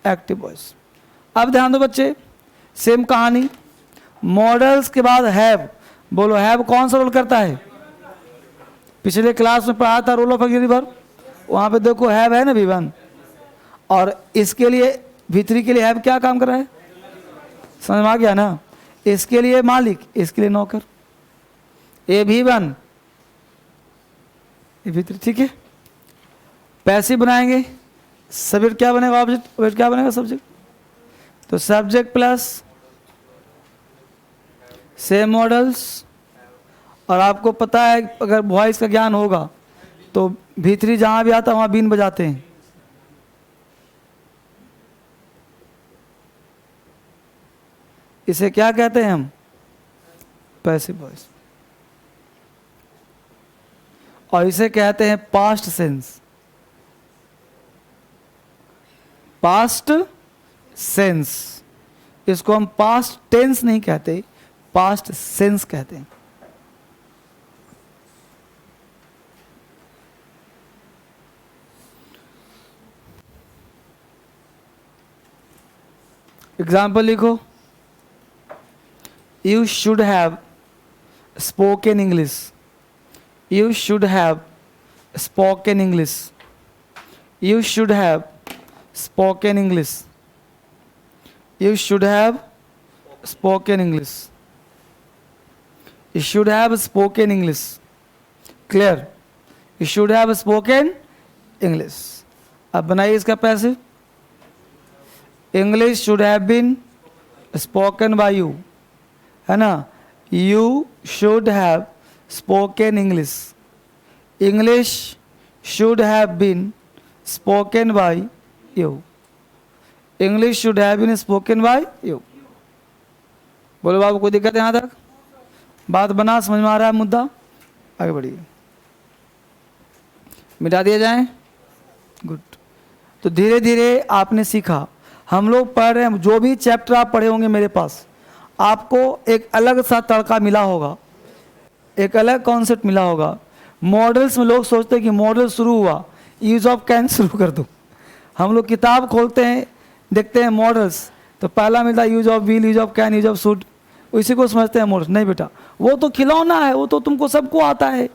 active voice. अब ध्यान दो बच्चे, सेम कहानी। मॉडल्स के बाद हैव, बोलो हैव कौन सा रोल करता है। पिछले क्लास में पढ़ा था रोल ऑफ ऑक्सिलरी वर्ब, वहां पे देखो हैव है ना V1, और इसके लिए V3 के लिए हैव क्या काम कर रहा है, समझ में आ गया ना। इसके लिए मालिक, इसके लिए नौकर, ये V1 ये V3, ठीक है। पैसिव बनाएंगे, सब्जेक्ट क्या बनेगा ऑब्जेक्ट, ऑब्जेक्ट क्या बनेगा सब्जेक्ट। तो सब्जेक्ट प्लस सेम मॉडल्स, और आपको पता है अगर वॉइस का ज्ञान होगा तो V3 जहां भी आता है वहां बीन बजाते हैं। इसे क्या कहते हैं हम, पैसिव वॉइस, और इसे कहते हैं पास्ट सेंस। पास्ट सेंस, इसको हम पास्ट टेंस नहीं कहते, पास्ट सेंस कहते हैं। एग्जाम्पल लिखो, you should have spoken English, you should have spoken English, you should have spoken English, you should have spoken English, you should have spoken English. Clear, you should have spoken English. अब बनाइए इसका passive, English should have been spoken by you, है ना। You should have spoken English, English should have been spoken by you, English should have been spoken by you. बोलो बाबू कोई दिक्कत है यहाँ तक, बात बना, समझ में आ रहा है मुद्दा। आगे बढ़िए, मिटा दिया जाए, गुड। तो धीरे धीरे आपने सीखा, हम लोग पढ़ रहे हैं, जो भी चैप्टर आप पढ़े होंगे मेरे पास, आपको एक अलग सा तड़का मिला होगा, एक अलग कॉन्सेप्ट मिला होगा। मॉडल्स में लोग सोचते हैं कि मॉडल शुरू हुआ, यूज ऑफ कैन शुरू कर दो। हम लोग किताब खोलते हैं, देखते हैं मॉडल्स, तो पहला मिलता है use of will, use of can, use of should, उसी को समझते हैं मॉडल। नहीं बेटा, वो तो खिलौना है, वो तो तुमको सबको आता है,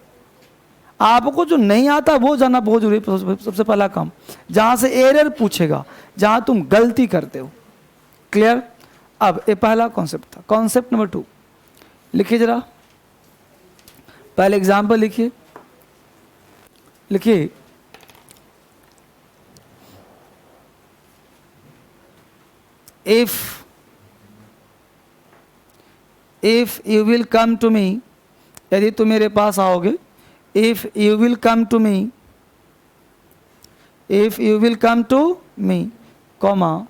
आपको जो नहीं आता वो जानना बहुत जरूरी है। सबसे पहला काम, जहां से एरर पूछेगा, जहां तुम गलती करते हो। क्लियर। अब ये पहला कॉन्सेप्ट था। कॉन्सेप्ट नंबर 2 लिखिए जरा, पहले एग्जाम्पल लिखिए, लिखिए if you will come to me, यदि तुम मेरे पास आओगे, if you will come to me, if you will come to me, comma,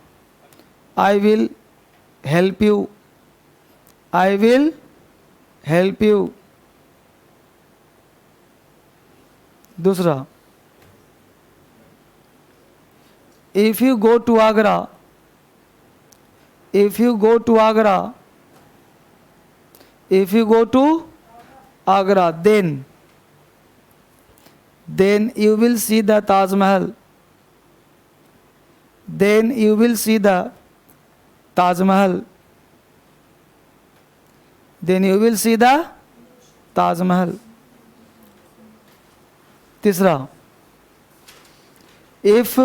I will help you, I will help you. दूसरा, if you go to Agra, if you go to Agra, if you go to Agra, then you will see the Taj Mahal, then you will see the Taj Mahal, then you will see the Taj Mahal. तीसरा, if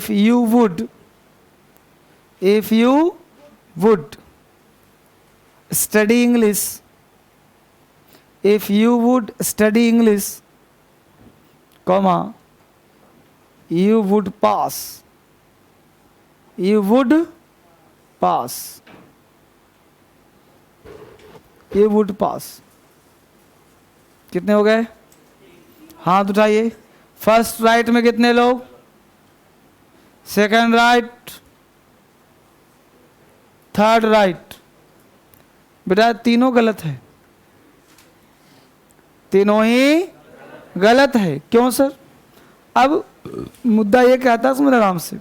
you would study English, if you would study English, comma, you would pass, you would pass, you would pass. कितने हो गए? हाथ उठाइए. फर्स्ट राइट में कितने लोग? Second right, third right. बेटा तीनों गलत है, तीनों ही गलत है. क्यों सर? अब मुद्दा ये कहता है, सुन आराम से.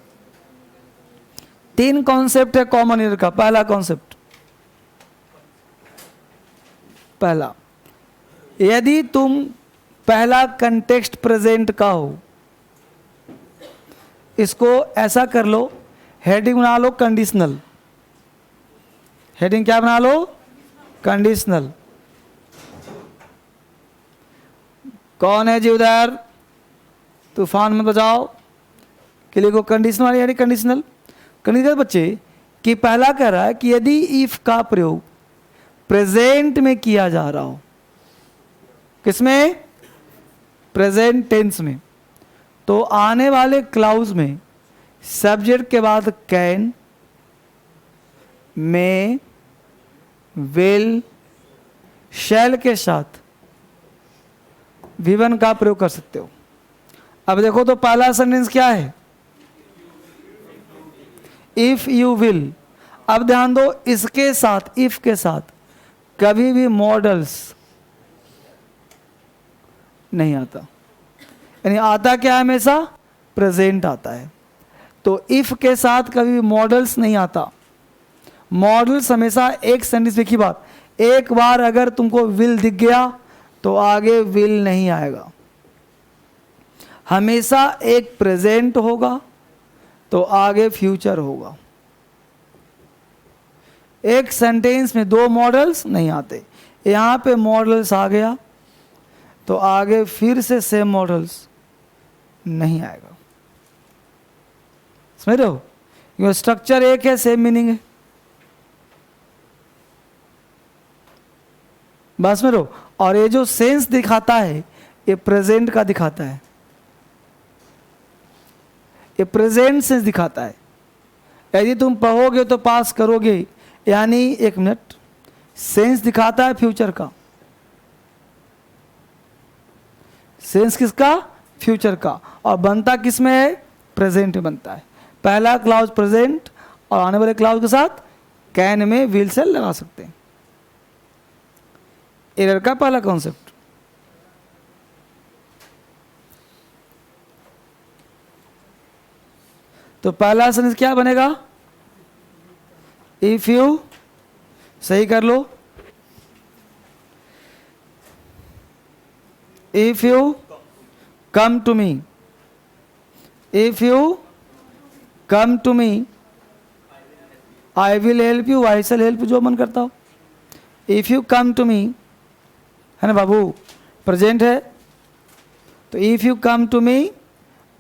3 कॉन्सेप्ट है कॉमन ईयर का. पहला कॉन्सेप्ट, पहला, यदि तुम पहला कंटेक्स्ट प्रेजेंट का हो, इसको ऐसा कर लो, हेडिंग बना लो कंडीशनल. हेडिंग क्या बना लो? कंडीशनल. कौन है जी उधर? तूफान में बजाओ. कि लिखो कंडीशनल वाली, यानी कंडीशनल. कंडीशनल बच्चे कि पहला कह रहा है कि यदि इफ का प्रयोग प्रेजेंट में किया जा रहा हो, किसमें? प्रेजेंट टेंस में, तो आने वाले क्लाउज में सब्जेक्ट के बाद कैन, मे, विल, शैल के साथ V1 का प्रयोग कर सकते हो. अब देखो तो पहला सेंटेंस क्या है? If you will. अब ध्यान दो, इसके साथ, इफ के साथ कभी भी मॉडल्स नहीं आता. यानी आता क्या है? हमेशा प्रेजेंट आता है. तो इफ के साथ कभी मॉडल्स नहीं आता. मॉडल्स हमेशा एक सेंटेंस में की बात, एक बार अगर तुमको विल दिख गया तो आगे विल नहीं आएगा. हमेशा एक प्रेजेंट होगा तो आगे फ्यूचर होगा. एक सेंटेंस में 2 मॉडल्स नहीं आते. यहां पे मॉडल्स आ गया तो आगे फिर से सेम मॉडल्स नहीं आएगा. समझ रहे हो? ये स्ट्रक्चर एक है, सेम मीनिंग है. बस में रहो. और ये जो सेंस दिखाता है ये प्रेजेंट का दिखाता है, ये प्रेजेंट सेंस दिखाता है. यदि तुम पढ़ोगे तो पास करोगे, यानी 1 मिनट, सेंस दिखाता है फ्यूचर का. सेंस किसका? फ्यूचर का. और बनता किस में है? प्रेजेंट में बनता है. पहला क्लाउज प्रेजेंट और आने वाले क्लाउज के साथ कैन में विल से लगा सकते हैं. एरर का पहला कॉन्सेप्ट. तो पहला सेंटेंस क्या बनेगा? इफ यू, सही कर लो, if you come to me, if you come to me I will help you, I shall help, जो मन करता हो. If you come to me है ना बाबू, प्रेजेंट है. तो if you come to me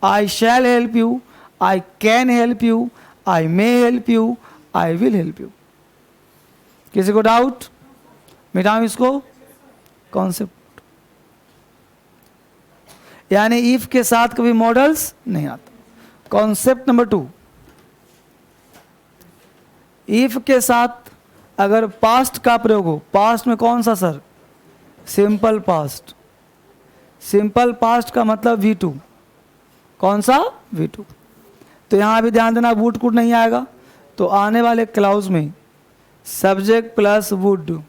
I shall help you, I can help you, I may help you, I will help you. किसी को डाउट? मिटाऊं इसको? कॉन्सेप्ट. यानी इफ के साथ कभी मॉडल्स नहीं आता. कॉन्सेप्ट नंबर 2, इफ के साथ अगर पास्ट का प्रयोग हो, पास्ट में कौन सा sir? Simple past. Simple past का मतलब V2. कौन सा? V2. तो यहां भी ध्यान देना, वुड कुड नहीं आएगा. तो आने वाले क्लाउज में subject plus would,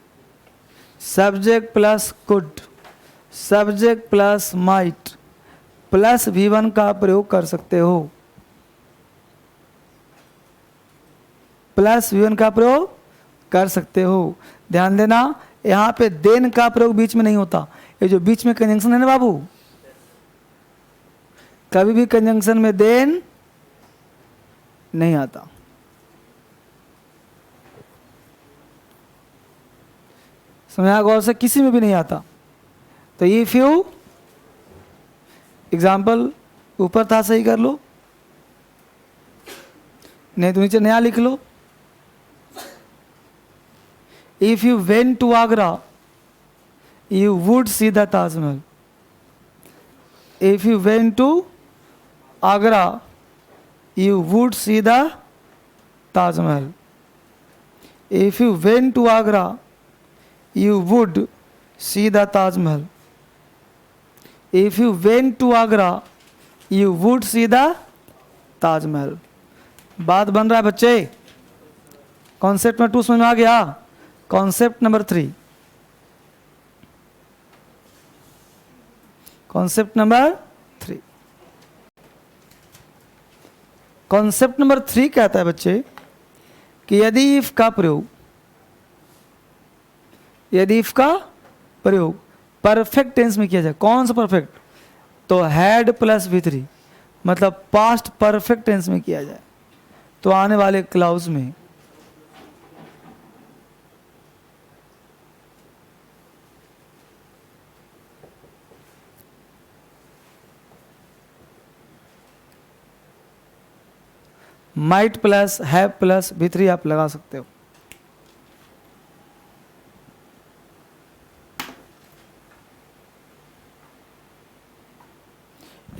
subject plus could, subject plus might, plus V1 का प्रयोग कर सकते हो, प्लस V1 का प्रयोग कर सकते हो। ध्यान देना, यहाँ पे देन का प्रयोग बीच में नहीं होता। ये जो बीच में कंजंक्शन है ना बाबू, कभी भी कंजंक्शन में देन नहीं आता। समझा गौर से, किसी में भी नहीं आता। तो इफ यू, एग्जाम्पल ऊपर था सही कर लो, नहीं तो नीचे नया लिख लो। If you went to Agra you would see the Taj Mahal. If you went to Agra you would see the Taj Mahal. If you went to Agra you would see the Taj Mahal. If you went to Agra, you would see the Taj Mahal. बात बन रहा है बच्चे? कॉन्सेप्ट में 2 समझ में आ गया? Concept number 3, concept number 3, concept number 3 कहता है बच्चे कि यदि इफ का प्रयोग, यदि इफ का प्रयोग परफेक्ट टेंस में किया जाए, कौन सा परफेक्ट? तो हैड प्लस V3, मतलब पास्ट परफेक्ट टेंस में किया जाए, तो आने वाले क्लाउज में might plus have plus V3 आप लगा सकते हो।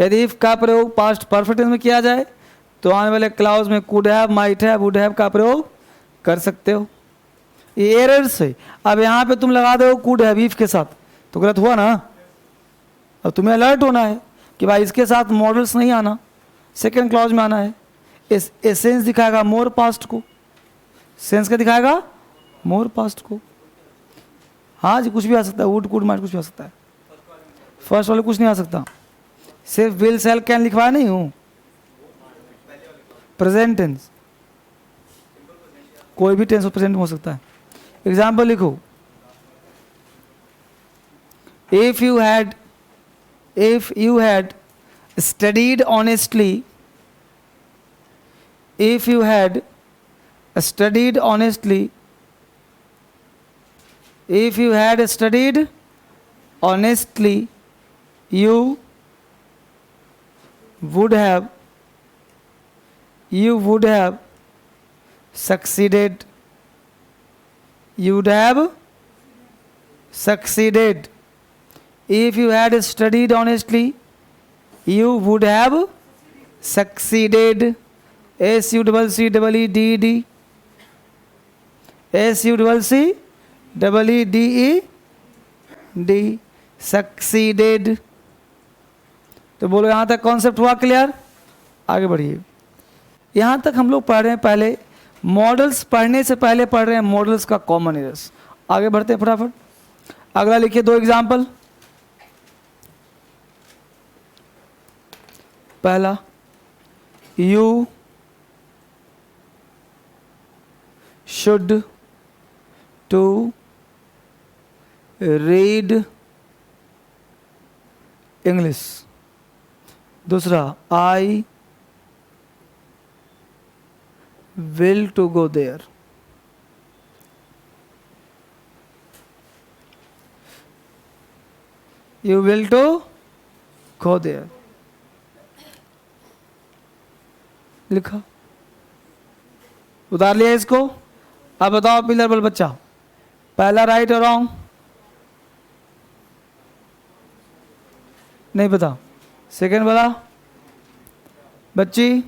यदि इफ का प्रयोग पास्ट परफेक्ट टेंस में किया जाए तो आने वाले क्लाउज में could have, might have, would have का प्रयोग कर सकते हो। ये एरर्स है। अब यहाँ पे तुम लगा दो कुड हैव इफ के साथ, तो गलत हुआ ना। अब तुम्हें अलर्ट होना है कि भाई इसके साथ मॉडल्स नहीं आना, सेकेंड क्लाउज में आना है। एसेंस दिखाएगा मोर पास्ट को, सेंस का दिखाएगा मोर पास्ट को। हाँ जी, कुछ भी आ सकता है, वुड, कुड, माइट, कुछ भी आ सकता है। फर्स्ट वाले कुछ नहीं आ सकता, सिर्फ विल, शैल, कैन लिखवाया नहीं हूं। प्रेजेंट टेंस, कोई भी टेंस प्रेजेंट हो सकता है। एग्जाम्पल लिखो, if you had studied honestly, if you had studied honestly, if you had studied honestly you would have succeeded. You would have succeeded. If you had studied honestly, you would have succeeded. SUCCEED. SUCCEED. Succeeded. तो बोलो यहाँ तक कॉन्सेप्ट हुआ क्लियर? आगे बढ़िए। यहाँ तक हम लोग पढ़ रहे हैं, पहले मॉडल्स पढ़ने से पहले पढ़ रहे हैं मॉडल्स का कॉमन एरर्स। आगे बढ़ते हैं फटाफट। अगला लिखिए 2 एग्जाम्पल। पहला, you should to read English. दूसरा, I will to go there. You will to go there लिखा, उतार लिया इसको। अब बताओ पिलर बल बच्चा, पहला राइट और रॉन्ग? नहीं पता। सेकेंड वाला बच्ची,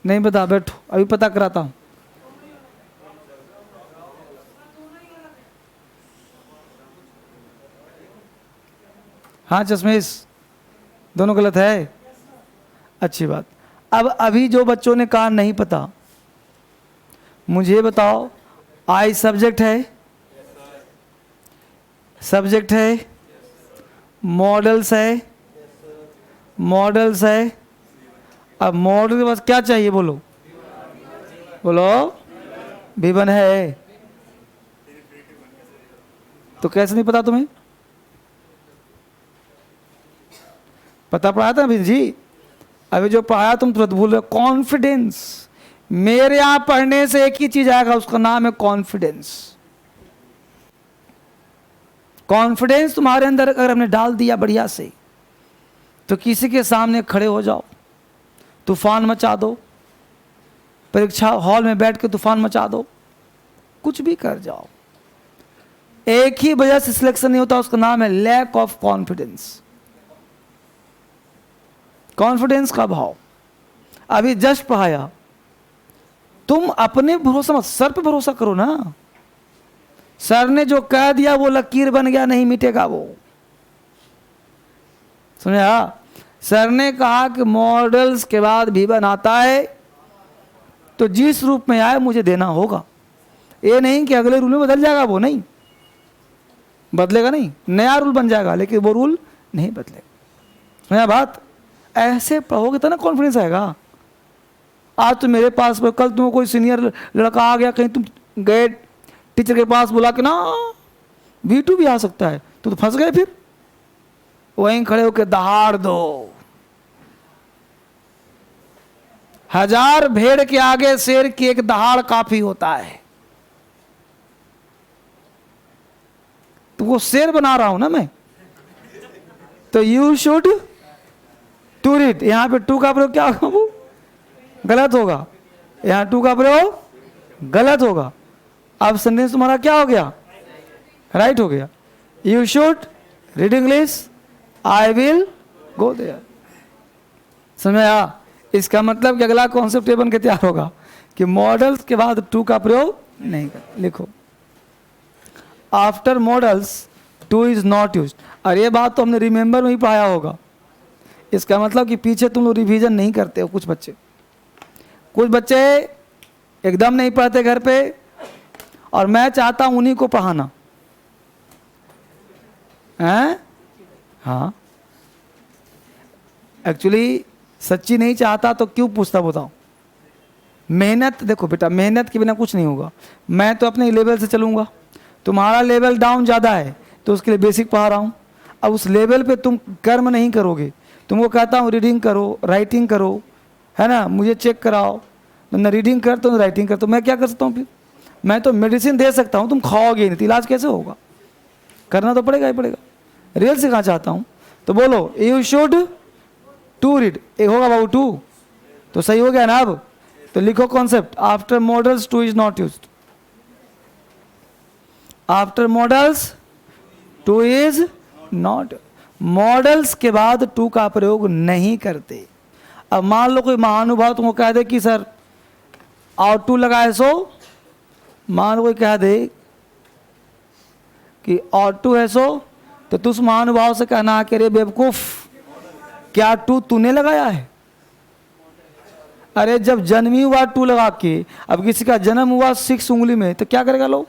नहीं पता, बैठो अभी पता कराता हूं। हाँ चश्मेश, दोनों गलत है। अच्छी बात। अब अभी जो बच्चों ने कहा नहीं पता, मुझे बताओ, आई सब्जेक्ट है, सब्जेक्ट है, मॉडल्स है, मॉडल्स है। अब मॉडल के पास क्या चाहिए बोलो, बोलो V1 है। तो कैसे नहीं पता तुम्हें? पता पढ़ाया था अभी जी, अभी जो पढ़ाया तुम तुरंत भूल रहे। कॉन्फिडेंस, मेरे यहां पढ़ने से एक ही चीज आएगा, उसका नाम है कॉन्फिडेंस। कॉन्फिडेंस तुम्हारे अंदर अगर हमने डाल दिया बढ़िया से, तो किसी के सामने खड़े हो जाओ, तूफान मचा दो, परीक्षा हॉल में बैठ के तूफान मचा दो, कुछ भी कर जाओ। एक ही वजह से सिलेक्शन नहीं होता, उसका नाम है लैक ऑफ कॉन्फिडेंस। कॉन्फिडेंस का भाव। अभी जस्ट पढ़ाया, तुम अपने भरोसा मत, सर पे भरोसा करो ना। सर ने जो कह दिया वो लकीर बन गया, नहीं मिटेगा वो। समझा? सर ने कहा कि मॉडल्स के बाद V1 आता है, तो जिस रूप में आए मुझे देना होगा। ये नहीं कि अगले रूल में बदल जाएगा, वो नहीं बदलेगा, नहीं नया रूल बन जाएगा, लेकिन वो रूल नहीं बदलेगा। समझा बात? ऐसे पढ़ोगे तो ना कॉन्फिडेंस आएगा। आज तो मेरे पास, कल तुमको कोई सीनियर लड़का आ गया, कहीं तुम गए टीचर के पास, बोला कि ना V2 भी आ सकता है, तो फंस गए। फिर वहीं खड़े होकर दहाड़ दो। 1000 भेड़ के आगे शेर की एक दहाड़ काफी होता है। तो वो शेर बना रहा हूं ना मैं, तो यू शुड टू रीड। यहां पे टू का प्रयोग क्या होगा, वो गलत होगा। यहां टू का प्रयोग गलत होगा। अब सेंटेंस तुम्हारा क्या हो गया, राइट हो गया। You should read English, I will go there. समझा? इसका मतलब कि अगला कॉन्सेप्ट ये बन के तैयार होगा कि मॉडल्स के बाद टू का प्रयोग नहीं कर। लिखो, after models two is not use. और ये बात तो हमने रिमेंबर में ही पढ़ाया होगा। इसका मतलब कि पीछे तुम लोग रिवीजन नहीं करते हो। कुछ बच्चे एकदम नहीं पढ़ते घर पे, और मैं चाहता हूं उन्हीं को पढ़ाना है। हाँ, एक्चुअली सच्ची नहीं चाहता तो क्यों पूछता, बताओ? मेहनत, देखो बेटा, मेहनत के बिना कुछ नहीं होगा। मैं तो अपने लेवल से चलूंगा, तुम्हारा लेवल डाउन ज़्यादा है तो उसके लिए बेसिक पढ़ा रहा हूँ। अब उस लेवल पे तुम कर्म नहीं करोगे, तुमको कहता हूँ रीडिंग करो, राइटिंग करो, है ना, मुझे चेक कराओ, मैं रीडिंग करता हूँ, राइटिंग करता हूँ, मैं क्या कर सकता हूँ? फिर मैं तो मेडिसिन दे सकता हूँ, तुम खाओगे नहीं तो इलाज कैसे होगा? करना तो पड़ेगा ही पड़ेगा। रियल सिखाना चाहता हूँ तो बोलो यू शुड टू रीड। एक होगा बाबू टू, तो सही हो गया ना? अब तो लिखो concept, after models two is not used. After models two is not, models के बाद टू का प्रयोग नहीं करते। अब मान लो कोई महानुभाव तुमको कह दे कि सर और टू लगाए, सो मान लो कोई कह दे कि और टू है सो, तो तुम उस महानुभाव से कहना कि अरे बेवकूफ, क्या टू तूने लगाया है? अरे जब जन्म ही हुआ टू लगा के, अब किसी का जन्म हुआ 6 उंगली में, तो क्या करेगा लोग?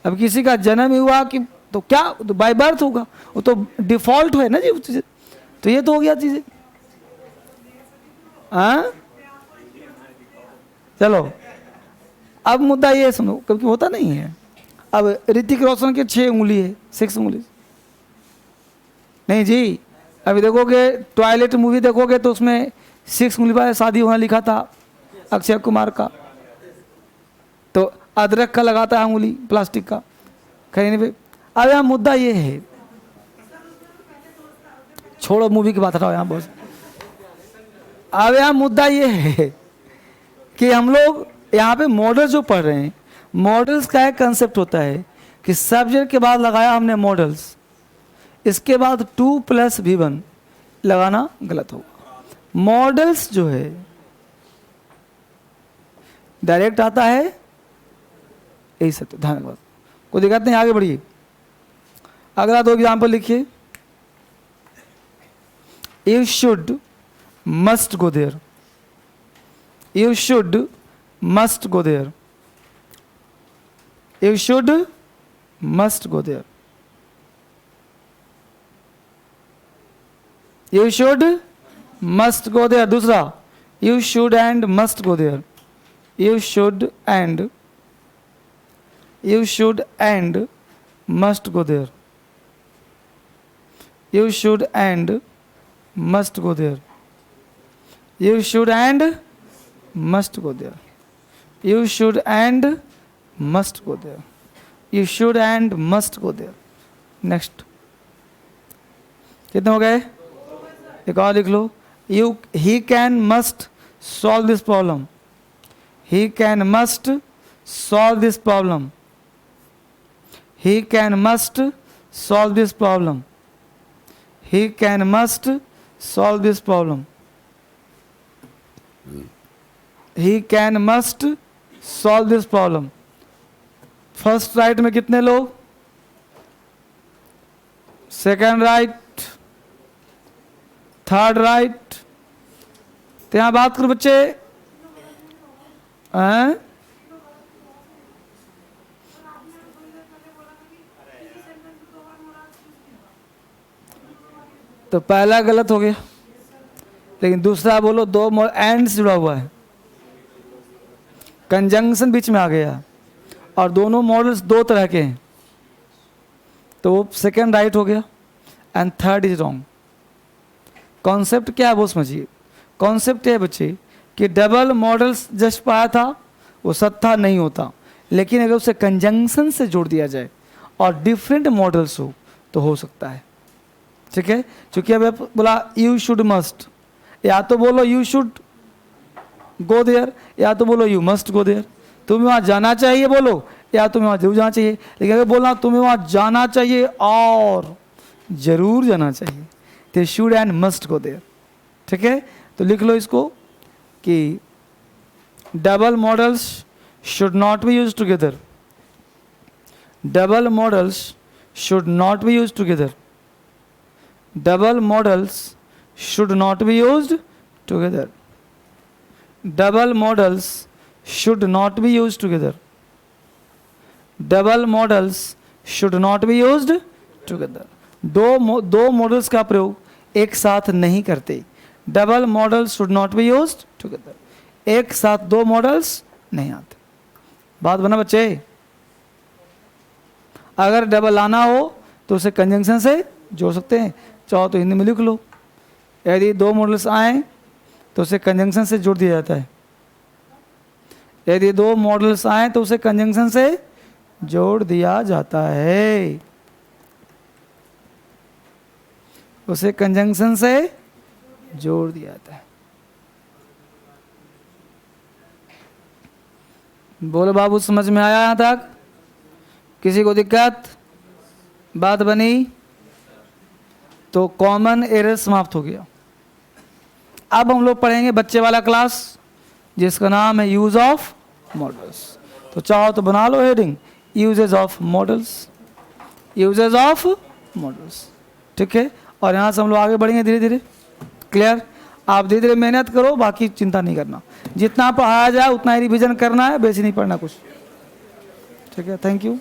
अब किसी का जन्म ही हुआ कि तो क्या, तो बाय बर्थ होगा, वो तो डिफॉल्ट है ना जी। तो ये तो हो गया चीजें। हाँ चलो, अब मुद्दा ये सुनो, क्योंकि होता नहीं है। अब ऋतिक रोशन के 6 उंगली है, 6 उंगली नहीं जी। अभी देखोगे टॉयलेट मूवी देखोगे तो उसमें 6 उंगली पर शादी होना लिखा था अक्षय कुमार का, तो अदरक का लगाता है उंगली प्लास्टिक का, खरीदने पे। अब यहाँ मुद्दा ये है, छोड़ो मूवी की बात हटाओ यहाँ बॉस। अब यहाँ मुद्दा ये है कि हम लोग यहाँ पे मॉडल्स जो पढ़ रहे हैं, मॉडल्स का एक कंसेप्ट होता है कि सब्जेक्ट के बाद लगाया हमने मॉडल्स, इसके बाद 2 + V1 लगाना गलत होगा। मॉडल्स जो है डायरेक्ट आता है, यही सब। धन्यवाद, कोई दिक्कत नहीं, आगे बढ़िए। अगला 2 एग्जाम्पल लिखिए। You should must go there, you should must go there. You should, must go there. You should, must go there. दूसरा, you should and must go there. You should and must go there. You should and must go there. You should and must go there. You should and must go there. You should and must go there. Next. कितने हो गए? एक और लिख लो. He can must solve this problem. He can must solve this problem. He can must solve this problem. He can must solve this problem. He can must solve this problem. First right में कितने लोग? Second right, third right. तो यहां बात करो बच्चे, तो पहला गलत हो गया, लेकिन दूसरा बोलो दो एंड जुड़ा हुआ है, कंजंक्शन बीच में आ गया, और दोनों मॉडल्स दो तरह के हैं, तो सेकंड राइट हो गया and third is wrong. Concept क्या है वो समझिए. कॉन्सेप्ट है बच्चे कि डबल मॉडल्स जस्ट पाया था वो सत्ता नहीं होता, लेकिन अगर उसे कंजंक्शन से जोड़ दिया जाए और डिफरेंट मॉडल्स हो तो हो सकता है. ठीक है, क्योंकि अब बोला यू शुड मस्ट, या तो बोलो यू शुड गो देयर, या तो बोलो यू मस्ट गो देयर. तुम्हें वहाँ जाना चाहिए बोलो, या तुम्हें वहाँ जरूर जाना चाहिए. लेकिन अगर बोलना तुम्हें वहाँ जाना चाहिए और जरूर जाना चाहिए, तो should and must go there. ठीक है, तो लिख लो इसको कि double modals should not be use together. Double modals should not be use together. Double modals should not be used together. Double modals should not be used together. Double models should not be used together. दो मॉडल्स का प्रयोग एक साथ नहीं करते. Double modals should not be used together. एक साथ दो मॉडल्स नहीं आते. बात बना बच्चे? अगर डबल लाना हो तो उसे कंजंक्शन से जोड़ सकते हैं. चाहो तो हिंदी में लिख लो, यदि दो मॉडल्स आए तो उसे कंजंक्शन से जोड़ दिया जाता है. यदि दो मॉडल्स आए तो उसे कंजंक्शन से जोड़ दिया जाता है. उसे कंजंक्शन से जोड़ दिया जाता है. बोलो बाबू, समझ में आया यहां तक? किसी को दिक्कत? बात बनी? तो कॉमन एरर समाप्त हो गया. अब हम लोग पढ़ेंगे बच्चे वाला क्लास जिसका नाम है यूज ऑफ मॉडल्स. तो चाहो तो बना लो heading, usages of modals. Usages of modals. ठीक है, और यहाँ से हम लोग आगे बढ़ेंगे धीरे धीरे. क्लियर? आप धीरे धीरे मेहनत करो, बाकी चिंता नहीं करना. जितना पढ़ाया जाए उतना ही रिवीजन करना है, बेसी नहीं पढ़ना कुछ. ठीक है, थैंक यू.